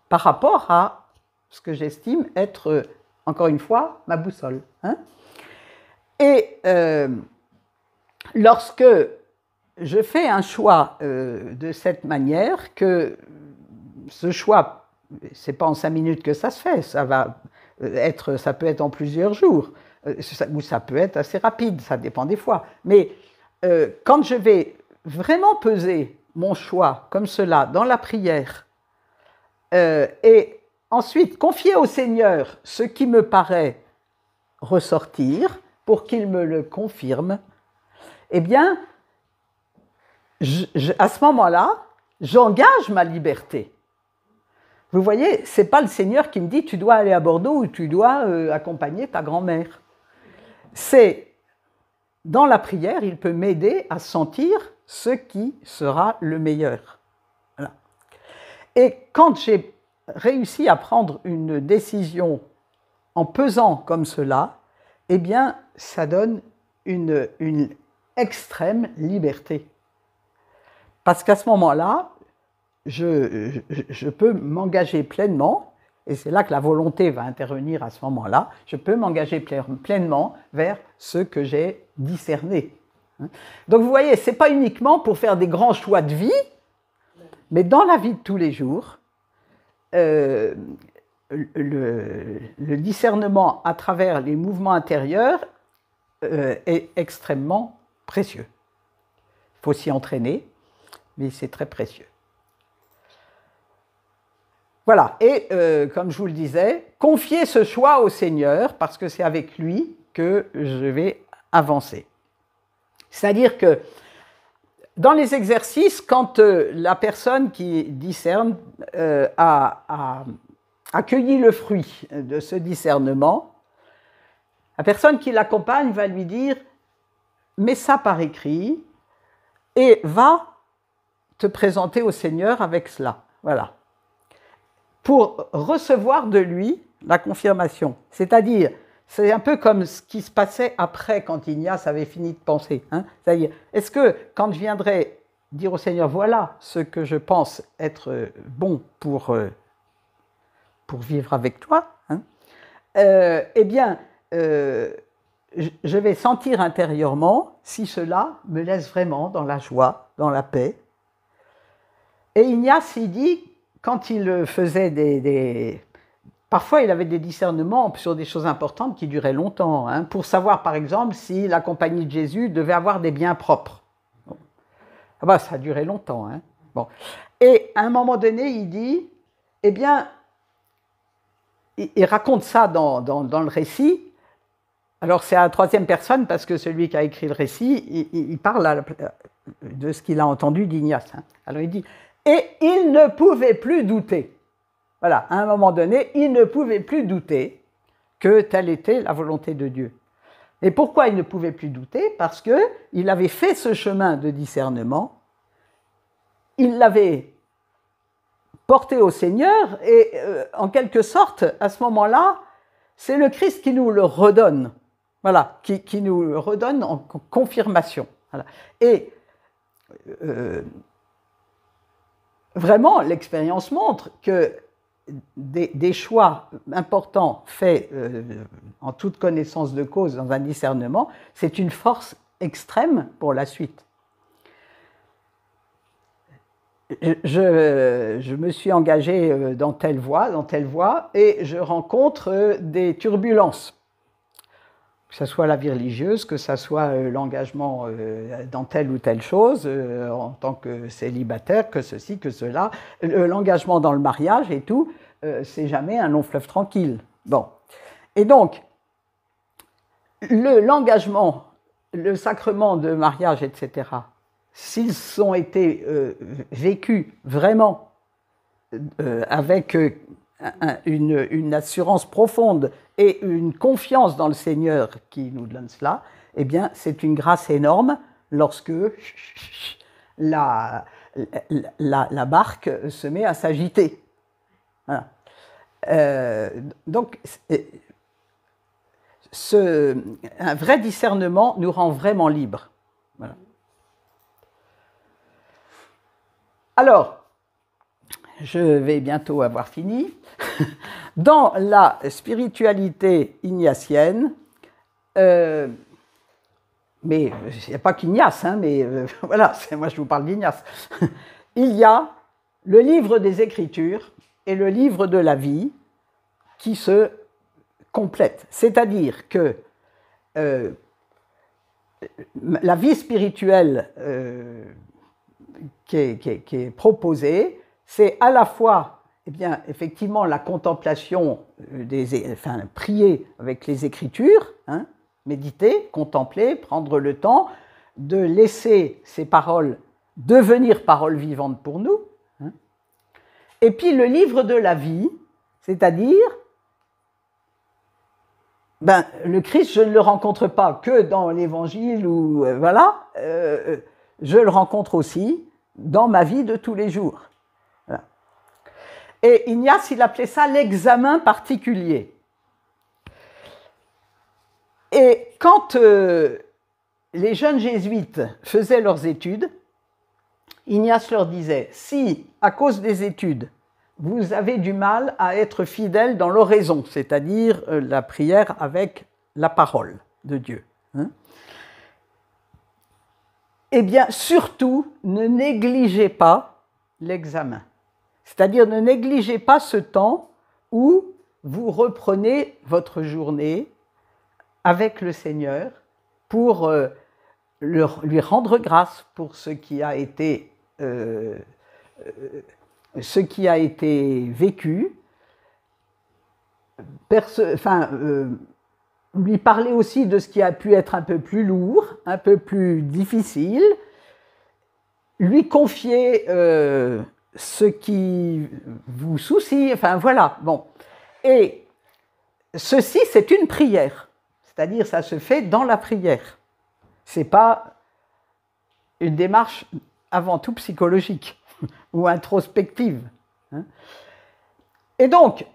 par rapport à ce que j'estime être, encore une fois, ma boussole. Hein? Et lorsque je fais un choix de cette manière, que ce choix, ce n'est pas en 5 minutes que ça se fait, ça peut être en plusieurs jours, ou ça peut être assez rapide, ça dépend des fois. Mais quand je vais vraiment peser mon choix comme cela dans la prière, et ensuite confier au Seigneur ce qui me paraît ressortir pour qu'il me le confirme, eh bien, à ce moment-là, j'engage ma liberté. Vous voyez, ce n'est pas le Seigneur qui me dit « tu dois aller à Bordeaux ou tu dois accompagner ta grand-mère ». C'est, dans la prière, il peut m'aider à sentir ce qui sera le meilleur. Voilà. Et quand j'ai réussi à prendre une décision en pesant comme cela, eh bien, ça donne une extrême liberté. Parce qu'à ce moment-là, je peux m'engager pleinement, et c'est là que la volonté va intervenir à ce moment-là, je peux m'engager pleinement vers ce que j'ai discerné. Donc vous voyez, ce n'est pas uniquement pour faire des grands choix de vie, mais dans la vie de tous les jours, le discernement à travers les mouvements intérieurs est extrêmement précieux. Il faut s'y entraîner, mais c'est très précieux. Voilà, et comme je vous le disais, confiez ce choix au Seigneur, parce que c'est avec lui que je vais avancer. C'est-à-dire que dans les exercices, quand la personne qui discerne a accueilli le fruit de ce discernement, la personne qui l'accompagne va lui dire « mets ça par écrit et va te présenter au Seigneur avec cela. » Voilà. Pour recevoir de lui la confirmation. C'est-à-dire, c'est un peu comme ce qui se passait après quand Ignace avait fini de penser. Hein. C'est-à-dire, est-ce que quand je viendrai dire au Seigneur, voilà ce que je pense être bon pour vivre avec toi, hein, eh bien, je vais sentir intérieurement si cela me laisse vraiment dans la joie, dans la paix. Et Ignace, il dit, quand il faisait parfois, il avait des discernements sur des choses importantes qui duraient longtemps, hein, pour savoir, par exemple, si la compagnie de Jésus devait avoir des biens propres. Bon. Ah ben, ça a duré longtemps. Hein. Bon. Et à un moment donné, il dit, eh bien, il raconte ça dans le récit. Alors, c'est à la troisième personne, parce que celui qui a écrit le récit, il parle de ce qu'il a entendu d'Ignace. Hein. Alors, il dit, et il ne pouvait plus douter. Voilà, à un moment donné, il ne pouvait plus douter que telle était la volonté de Dieu. Et pourquoi il ne pouvait plus douter? Parce qu'il avait fait ce chemin de discernement, il l'avait porté au Seigneur, et en quelque sorte, à ce moment-là, c'est le Christ qui nous le redonne. Voilà, qui nous le redonne en confirmation. Voilà. Et vraiment, l'expérience montre que des choix importants faits en toute connaissance de cause dans un discernement, c'est une force extrême pour la suite. Je me suis engagé dans telle voie, et je rencontre des turbulences. Que ce soit la vie religieuse, que ce soit l'engagement dans telle ou telle chose, en tant que célibataire, que ceci, que cela, l'engagement dans le mariage et tout, c'est jamais un long fleuve tranquille. Bon. Et donc, l'engagement, le sacrement de mariage, etc., s'ils ont été vécus vraiment avec une assurance profonde et une confiance dans le Seigneur qui nous donne cela, eh bien, c'est une grâce énorme lorsque la barque se met à s'agiter. Voilà. Donc, un vrai discernement nous rend vraiment libres. Voilà. Alors, je vais bientôt avoir fini. Dans la spiritualité ignatienne, mais il n'y a pas qu'Ignace, hein, mais voilà, moi je vous parle d'Ignace. Il y a le livre des Écritures et le livre de la vie qui se complètent. C'est-à-dire que la vie spirituelle qui est proposée, c'est à la fois, eh bien, effectivement, la contemplation, prier avec les Écritures, hein, méditer, contempler, prendre le temps de laisser ces paroles devenir parole vivante pour nous. Et puis le livre de la vie, c'est-à-dire, le Christ, je ne le rencontre pas que dans l'Évangile, ou voilà, je le rencontre aussi dans ma vie de tous les jours. Voilà. Et Ignace, il appelait ça l'examen particulier. Et quand les jeunes jésuites faisaient leurs études, Ignace leur disait, si, à cause des études, vous avez du mal à être fidèle dans l'oraison, c'est-à-dire la prière avec la parole de Dieu, eh bien, surtout, ne négligez pas l'examen. C'est-à-dire, ne négligez pas ce temps où vous reprenez votre journée avec le Seigneur pour lui rendre grâce pour ce qui a été vécu, lui parler aussi de ce qui a pu être un peu plus lourd, un peu plus difficile, lui confier ce qui vous soucie, enfin voilà, bon. Et ceci, c'est une prière, c'est-à-dire ça se fait dans la prière. Ce n'est pas une démarche avant tout psychologique ou introspective. Et donc,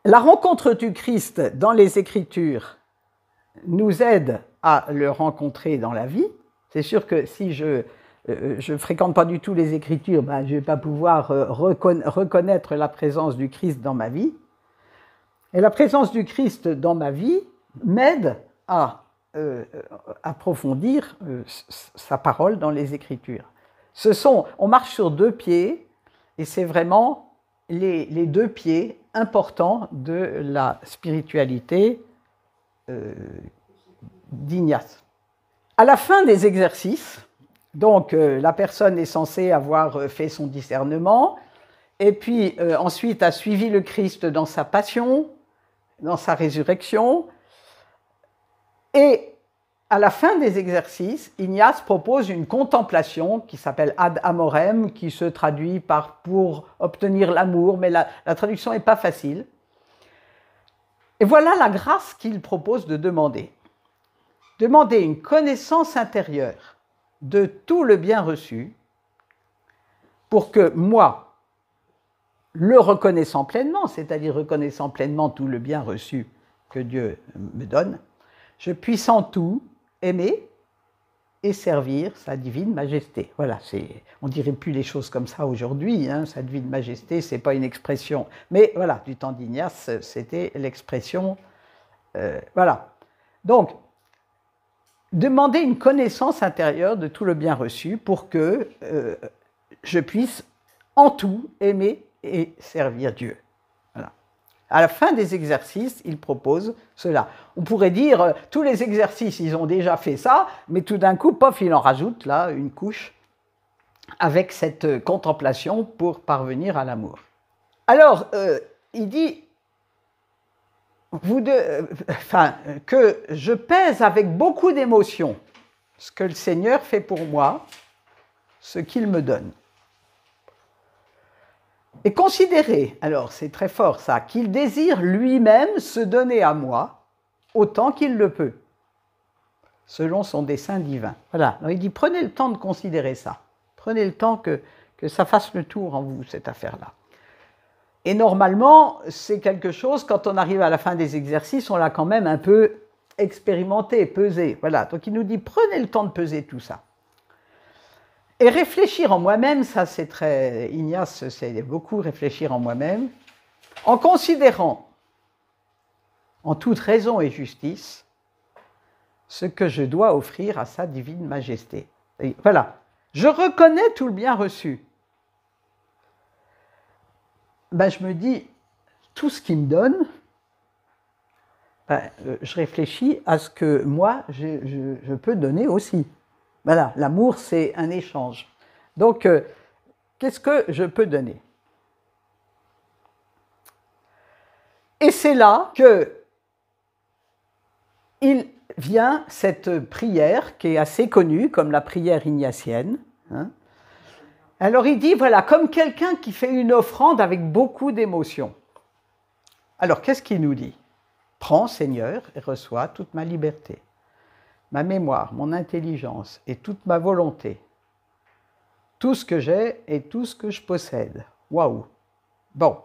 la rencontre du Christ dans les Écritures nous aide à le rencontrer dans la vie. C'est sûr que si je ne fréquente pas du tout les Écritures, je ne vais pas pouvoir reconnaître la présence du Christ dans ma vie. Et la présence du Christ dans ma vie m'aide à approfondir sa parole dans les Écritures. On marche sur deux pieds, et c'est vraiment les deux pieds importants de la spiritualité d'Ignace. À la fin des exercices, donc la personne est censée avoir fait son discernement, et puis ensuite a suivi le Christ dans sa passion, dans sa résurrection. Et à la fin des exercices, Ignace propose une contemplation qui s'appelle ad amorem, qui se traduit par pour obtenir l'amour, mais la traduction n'est pas facile. Et voilà la grâce qu'il propose de demander. Demander une connaissance intérieure de tout le bien reçu pour que moi, le reconnaissant pleinement, c'est-à-dire reconnaissant pleinement tout le bien reçu que Dieu me donne, je puisse en tout aimer et servir sa divine majesté. Voilà, on ne dirait plus les choses comme ça aujourd'hui, sa divine majesté, ce n'est pas une expression. Mais voilà, du temps d'Ignace, c'était l'expression. Voilà. Donc, demander une connaissance intérieure de tout le bien reçu pour que je puisse en tout aimer et servir Dieu. Voilà. À la fin des exercices, il propose cela. On pourrait dire, tous les exercices, ils ont déjà fait ça, mais tout d'un coup, pof, il en rajoute là une couche avec cette contemplation pour parvenir à l'amour. Alors, il dit que je pèse avec beaucoup d'émotion ce que le Seigneur fait pour moi, ce qu'il me donne. Et considérer, alors c'est très fort ça, qu'il désire lui-même se donner à moi autant qu'il le peut, selon son dessein divin. Voilà, alors il dit prenez le temps de considérer ça, prenez le temps que ça fasse le tour en vous, cette affaire-là. Et normalement, c'est quelque chose, quand on arrive à la fin des exercices, on l'a quand même un peu expérimenté, pesé. Voilà, donc il nous dit prenez le temps de peser tout ça. Et réfléchir en moi-même, ça c'est très... Ignace, c'est beaucoup réfléchir en moi-même, en considérant, en toute raison et justice, ce que je dois offrir à sa divine majesté. Et voilà, je reconnais tout le bien reçu. Je me dis, tout ce qu'il me donne, je réfléchis à ce que moi, je peux donner aussi. Voilà, l'amour, c'est un échange. Donc, qu'est-ce que je peux donner? Et c'est là que vient cette prière qui est assez connue comme la prière ignatienne. Hein. Alors il dit, voilà, comme quelqu'un qui fait une offrande avec beaucoup d'émotion. Alors qu'est-ce qu'il nous dit? Prends, Seigneur, et reçois toute ma liberté, ma mémoire, mon intelligence et toute ma volonté, tout ce que j'ai et tout ce que je possède. Waouh! Bon,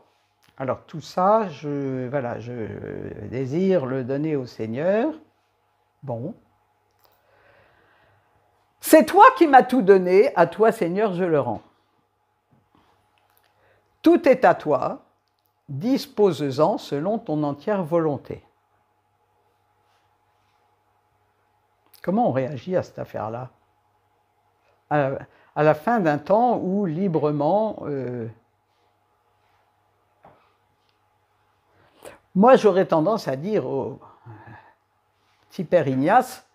alors tout ça, je désire le donner au Seigneur. Bon. C'est toi qui m'as tout donné, à toi, Seigneur, je le rends. Tout est à toi, dispose-en selon ton entière volonté. Comment on réagit à cette affaire-là? À la fin d'un temps où librement... Moi, j'aurais tendance à dire au petit père Ignace,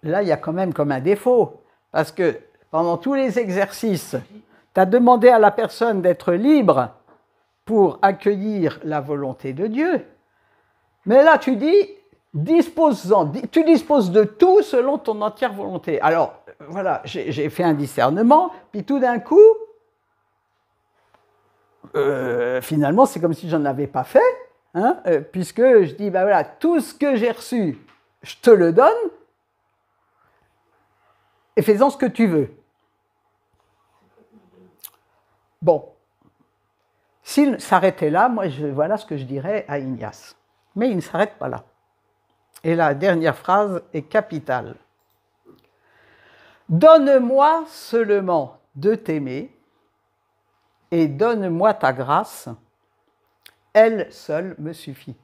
là, il y a quand même comme un défaut, parce que pendant tous les exercices, tu as demandé à la personne d'être libre pour accueillir la volonté de Dieu, mais là, tu dis, dispose-en, tu disposes de tout selon ton entière volonté. Alors, voilà, j'ai fait un discernement, puis tout d'un coup, finalement, c'est comme si j'en avais pas fait, hein, puisque je dis, ben voilà, tout ce que j'ai reçu, je te le donne, et fais-en ce que tu veux. Bon, s'il s'arrêtait là, moi, voilà ce que je dirais à Ignace. Mais il ne s'arrête pas là. Et la dernière phrase est capitale. Donne-moi seulement de t'aimer et donne-moi ta grâce, elle seule me suffit.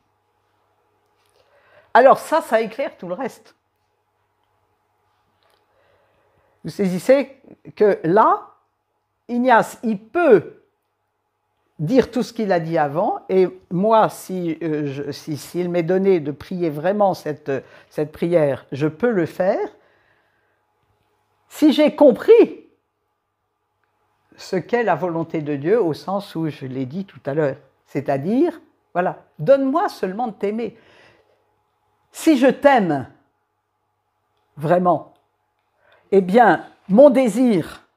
Alors ça éclaire tout le reste. Vous saisissez que là, Ignace, il peut dire tout ce qu'il a dit avant, et moi, s'il m'est donné de prier vraiment cette prière, je peux le faire, si j'ai compris ce qu'est la volonté de Dieu, au sens où je l'ai dit tout à l'heure, c'est-à-dire, voilà, donne-moi seulement de t'aimer. Si je t'aime vraiment, eh bien, mon désir,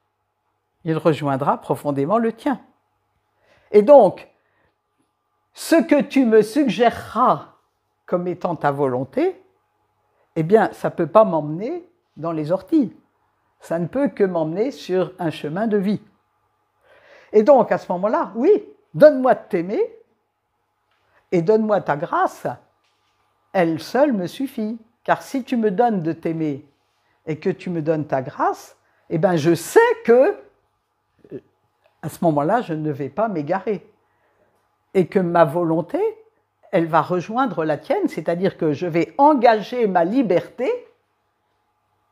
il rejoindra profondément le tien. Et donc, ce que tu me suggéreras comme étant ta volonté, eh bien, ça ne peut pas m'emmener dans les orties. Ça ne peut que m'emmener sur un chemin de vie. Et donc, à ce moment-là, oui, donne-moi de t'aimer et donne-moi ta grâce, elle seule me suffit. Car si tu me donnes de t'aimer et que tu me donnes ta grâce, eh bien, je sais que à ce moment-là, je ne vais pas m'égarer. Et que ma volonté, elle va rejoindre la tienne, c'est-à-dire que je vais engager ma liberté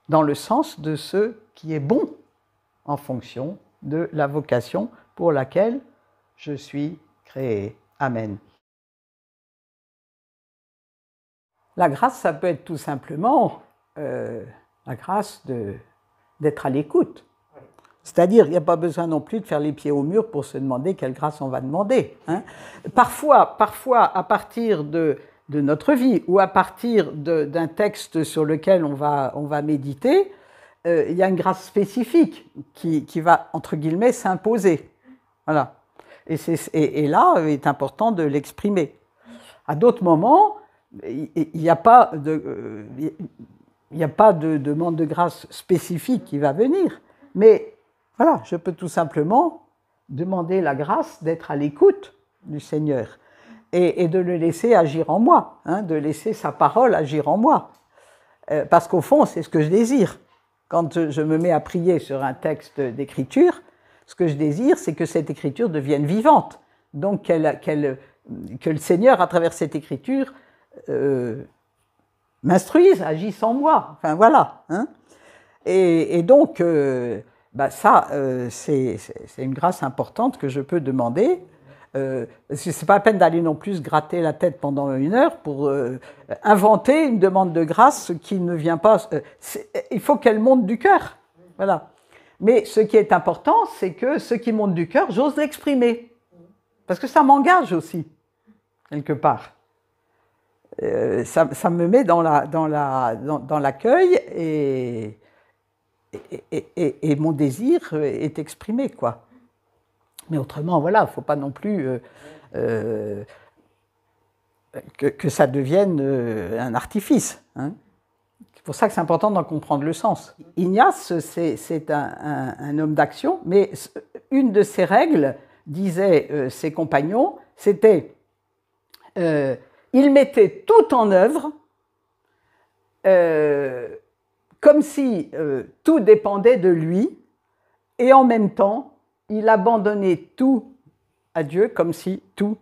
dans le sens de ce qui est bon en fonction de la vocation pour laquelle je suis créé. Amen. La grâce, ça peut être tout simplement la grâce d'être à l'écoute. C'est-à-dire, il n'y a pas besoin non plus de faire les pieds au mur pour se demander quelle grâce on va demander. Hein. Parfois, à partir de notre vie ou à partir d'un texte sur lequel on va méditer, il y a une grâce spécifique qui va, entre guillemets, s'imposer. Voilà. Et là, il est important de l'exprimer. À d'autres moments, il n'y a pas de demande de grâce spécifique qui va venir, mais voilà, je peux tout simplement demander la grâce d'être à l'écoute du Seigneur et de le laisser agir en moi, hein, de laisser sa parole agir en moi. Parce qu'au fond, c'est ce que je désire. Quand je me mets à prier sur un texte d'écriture, ce que je désire, c'est que cette écriture devienne vivante. Donc, que le Seigneur, à travers cette écriture, m'instruise, agisse en moi. Enfin, voilà. Hein. Et donc... ça, c'est une grâce importante que je peux demander. Ce n'est pas la peine d'aller non plus se gratter la tête pendant 1 heure pour inventer une demande de grâce qui ne vient pas... il faut qu'elle monte du cœur. Voilà. Mais ce qui est important, c'est que ce qui monte du cœur, j'ose l'exprimer. Parce que ça m'engage aussi, quelque part. ça me met dans l'accueil et mon désir est exprimé, quoi. Mais autrement, voilà, il ne faut pas non plus que ça devienne un artifice. Hein. C'est pour ça que c'est important d'en comprendre le sens. Ignace, c'est un homme d'action, mais une de ses règles, disaient ses compagnons, c'était il mettait tout en œuvre comme si tout dépendait de lui, et en même temps, il abandonnait tout à Dieu comme si tout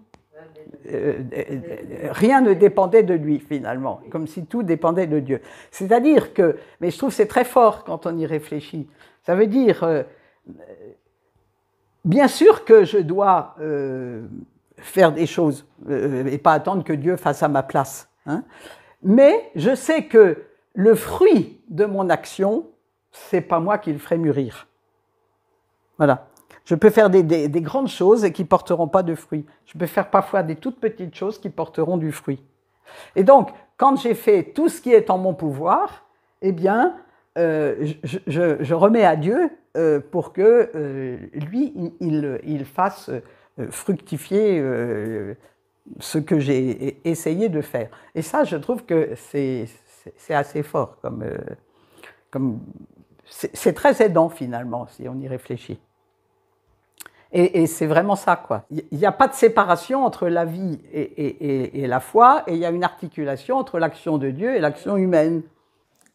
rien ne dépendait de lui finalement, comme si tout dépendait de Dieu. C'est-à-dire que, mais je trouve que c'est très fort quand on y réfléchit, ça veut dire, bien sûr que je dois faire des choses et pas attendre que Dieu fasse à ma place, hein, mais je sais que le fruit de mon action, c'est pas moi qui le ferai mûrir. Voilà. Je peux faire des grandes choses et qui ne porteront pas de fruits. Je peux faire parfois des toutes petites choses qui porteront du fruit. Et donc, quand j'ai fait tout ce qui est en mon pouvoir, eh bien, je remets à Dieu pour que lui, il fasse fructifier ce que j'ai essayé de faire. Et ça, je trouve que c'est assez fort. C'est très aidant, finalement, si on y réfléchit. Et c'est vraiment ça, quoi. Il n'y a pas de séparation entre la vie et la foi, et il y a une articulation entre l'action de Dieu et l'action humaine.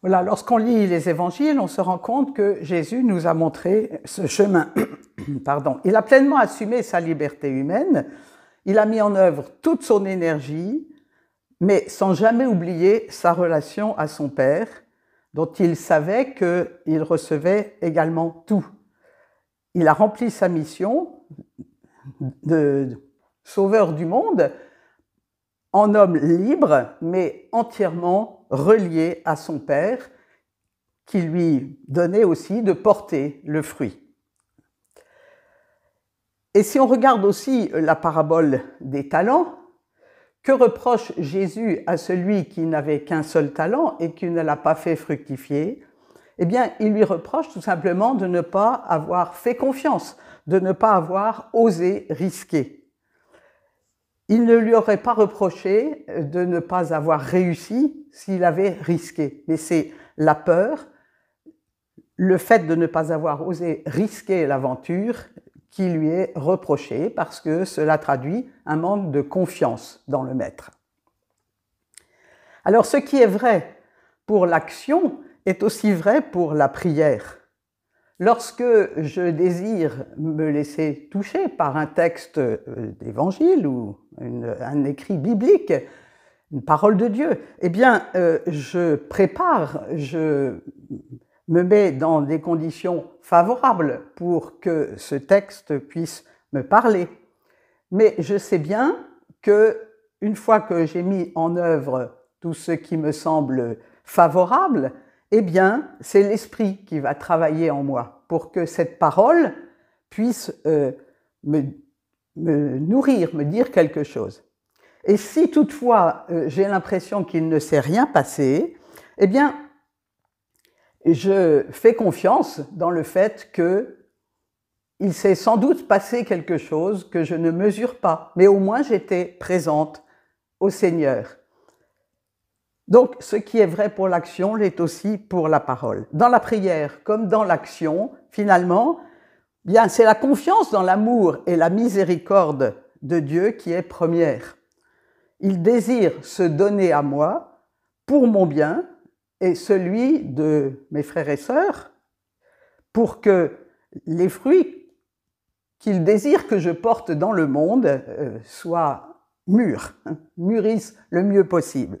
Voilà, lorsqu'on lit les évangiles, on se rend compte que Jésus nous a montré ce chemin. Pardon. Il a pleinement assumé sa liberté humaine, il a mis en œuvre toute son énergie, mais sans jamais oublier sa relation à son Père, dont il savait qu'il recevait également tout. Il a rempli sa mission de sauveur du monde en homme libre, mais entièrement relié à son Père, qui lui donnait aussi de porter le fruit. Et si on regarde aussi la parabole des talents, que reproche Jésus à celui qui n'avait qu'un seul talent et qui ne l'a pas fait fructifier ? Eh bien, il lui reproche tout simplement de ne pas avoir fait confiance, de ne pas avoir osé risquer. Il ne lui aurait pas reproché de ne pas avoir réussi s'il avait risqué. Mais c'est la peur, le fait de ne pas avoir osé risquer l'aventure qui lui est reproché parce que cela traduit un manque de confiance dans le maître. Alors, ce qui est vrai pour l'action est aussi vrai pour la prière. Lorsque je désire me laisser toucher par un texte d'évangile ou un écrit biblique, une parole de Dieu, eh bien, je prépare, je me mets dans des conditions favorables pour que ce texte puisse me parler. Mais je sais bien qu'une fois que j'ai mis en œuvre tout ce qui me semble favorable, eh bien, c'est l'Esprit qui va travailler en moi pour que cette parole puisse me nourrir, me dire quelque chose. Et si toutefois j'ai l'impression qu'il ne s'est rien passé, eh bien, je fais confiance dans le fait qu'il s'est sans doute passé quelque chose que je ne mesure pas, mais au moins j'étais présente au Seigneur. Donc, ce qui est vrai pour l'action l'est aussi pour la parole. Dans la prière comme dans l'action, finalement, bien, c'est la confiance dans l'amour et la miséricorde de Dieu qui est première. Il désire se donner à moi pour mon bien et celui de mes frères et sœurs, pour que les fruits qu'il désire que je porte dans le monde soient mûrs, mûrissent le mieux possible.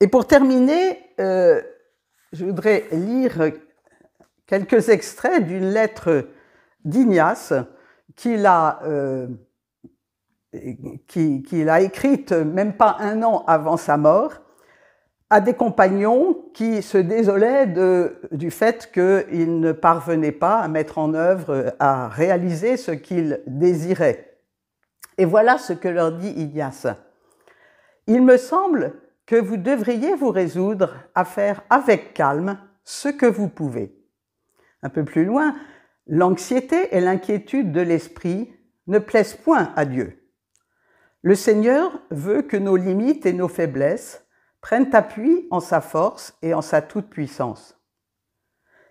Et pour terminer, je voudrais lire quelques extraits d'une lettre d'Ignace qu'il a écrite même pas un an avant sa mort, à des compagnons qui se désolaient du fait qu'ils ne parvenaient pas à mettre en œuvre, à réaliser ce qu'ils désiraient. Et voilà ce que leur dit Ignace. il me semble que vous devriez vous résoudre à faire avec calme ce que vous pouvez. Un peu plus loin, l'anxiété et l'inquiétude de l'esprit ne plaisent point à Dieu. Le Seigneur veut que nos limites et nos faiblesses prennent appui en sa force et en sa toute-puissance.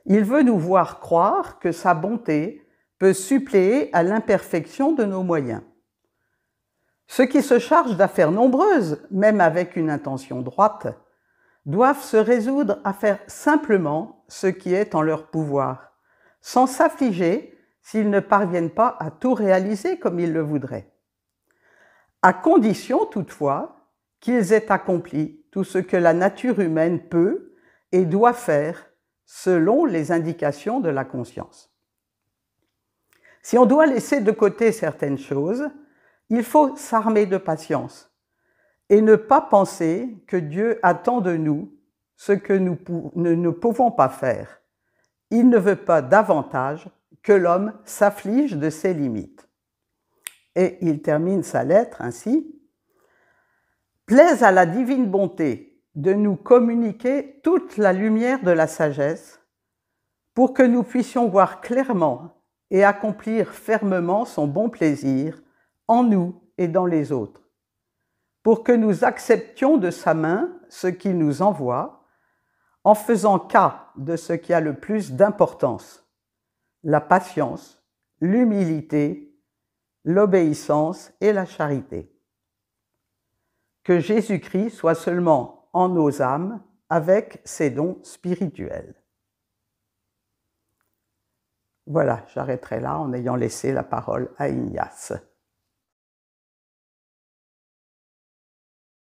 Il veut nous voir croire que sa bonté peut suppléer à l'imperfection de nos moyens. Ceux qui se chargent d'affaires nombreuses, même avec une intention droite, doivent se résoudre à faire simplement ce qui est en leur pouvoir, sans s'affliger s'ils ne parviennent pas à tout réaliser comme ils le voudraient. À condition toutefois qu'ils aient accompli tout ce que la nature humaine peut et doit faire selon les indications de la conscience. Si on doit laisser de côté certaines choses, il faut s'armer de patience et ne pas penser que Dieu attend de nous ce que nous ne pouvons pas faire. Il ne veut pas davantage que l'homme s'afflige de ses limites. Et il termine sa lettre ainsi. « Plaise à la divine bonté de nous communiquer toute la lumière de la sagesse pour que nous puissions voir clairement et accomplir fermement son bon plaisir en nous et dans les autres, pour que nous acceptions de sa main ce qu'il nous envoie, en faisant cas de ce qui a le plus d'importance, la patience, l'humilité, l'obéissance et la charité. Que Jésus-Christ soit seulement en nos âmes avec ses dons spirituels. » Voilà, j'arrêterai là en ayant laissé la parole à Ignace.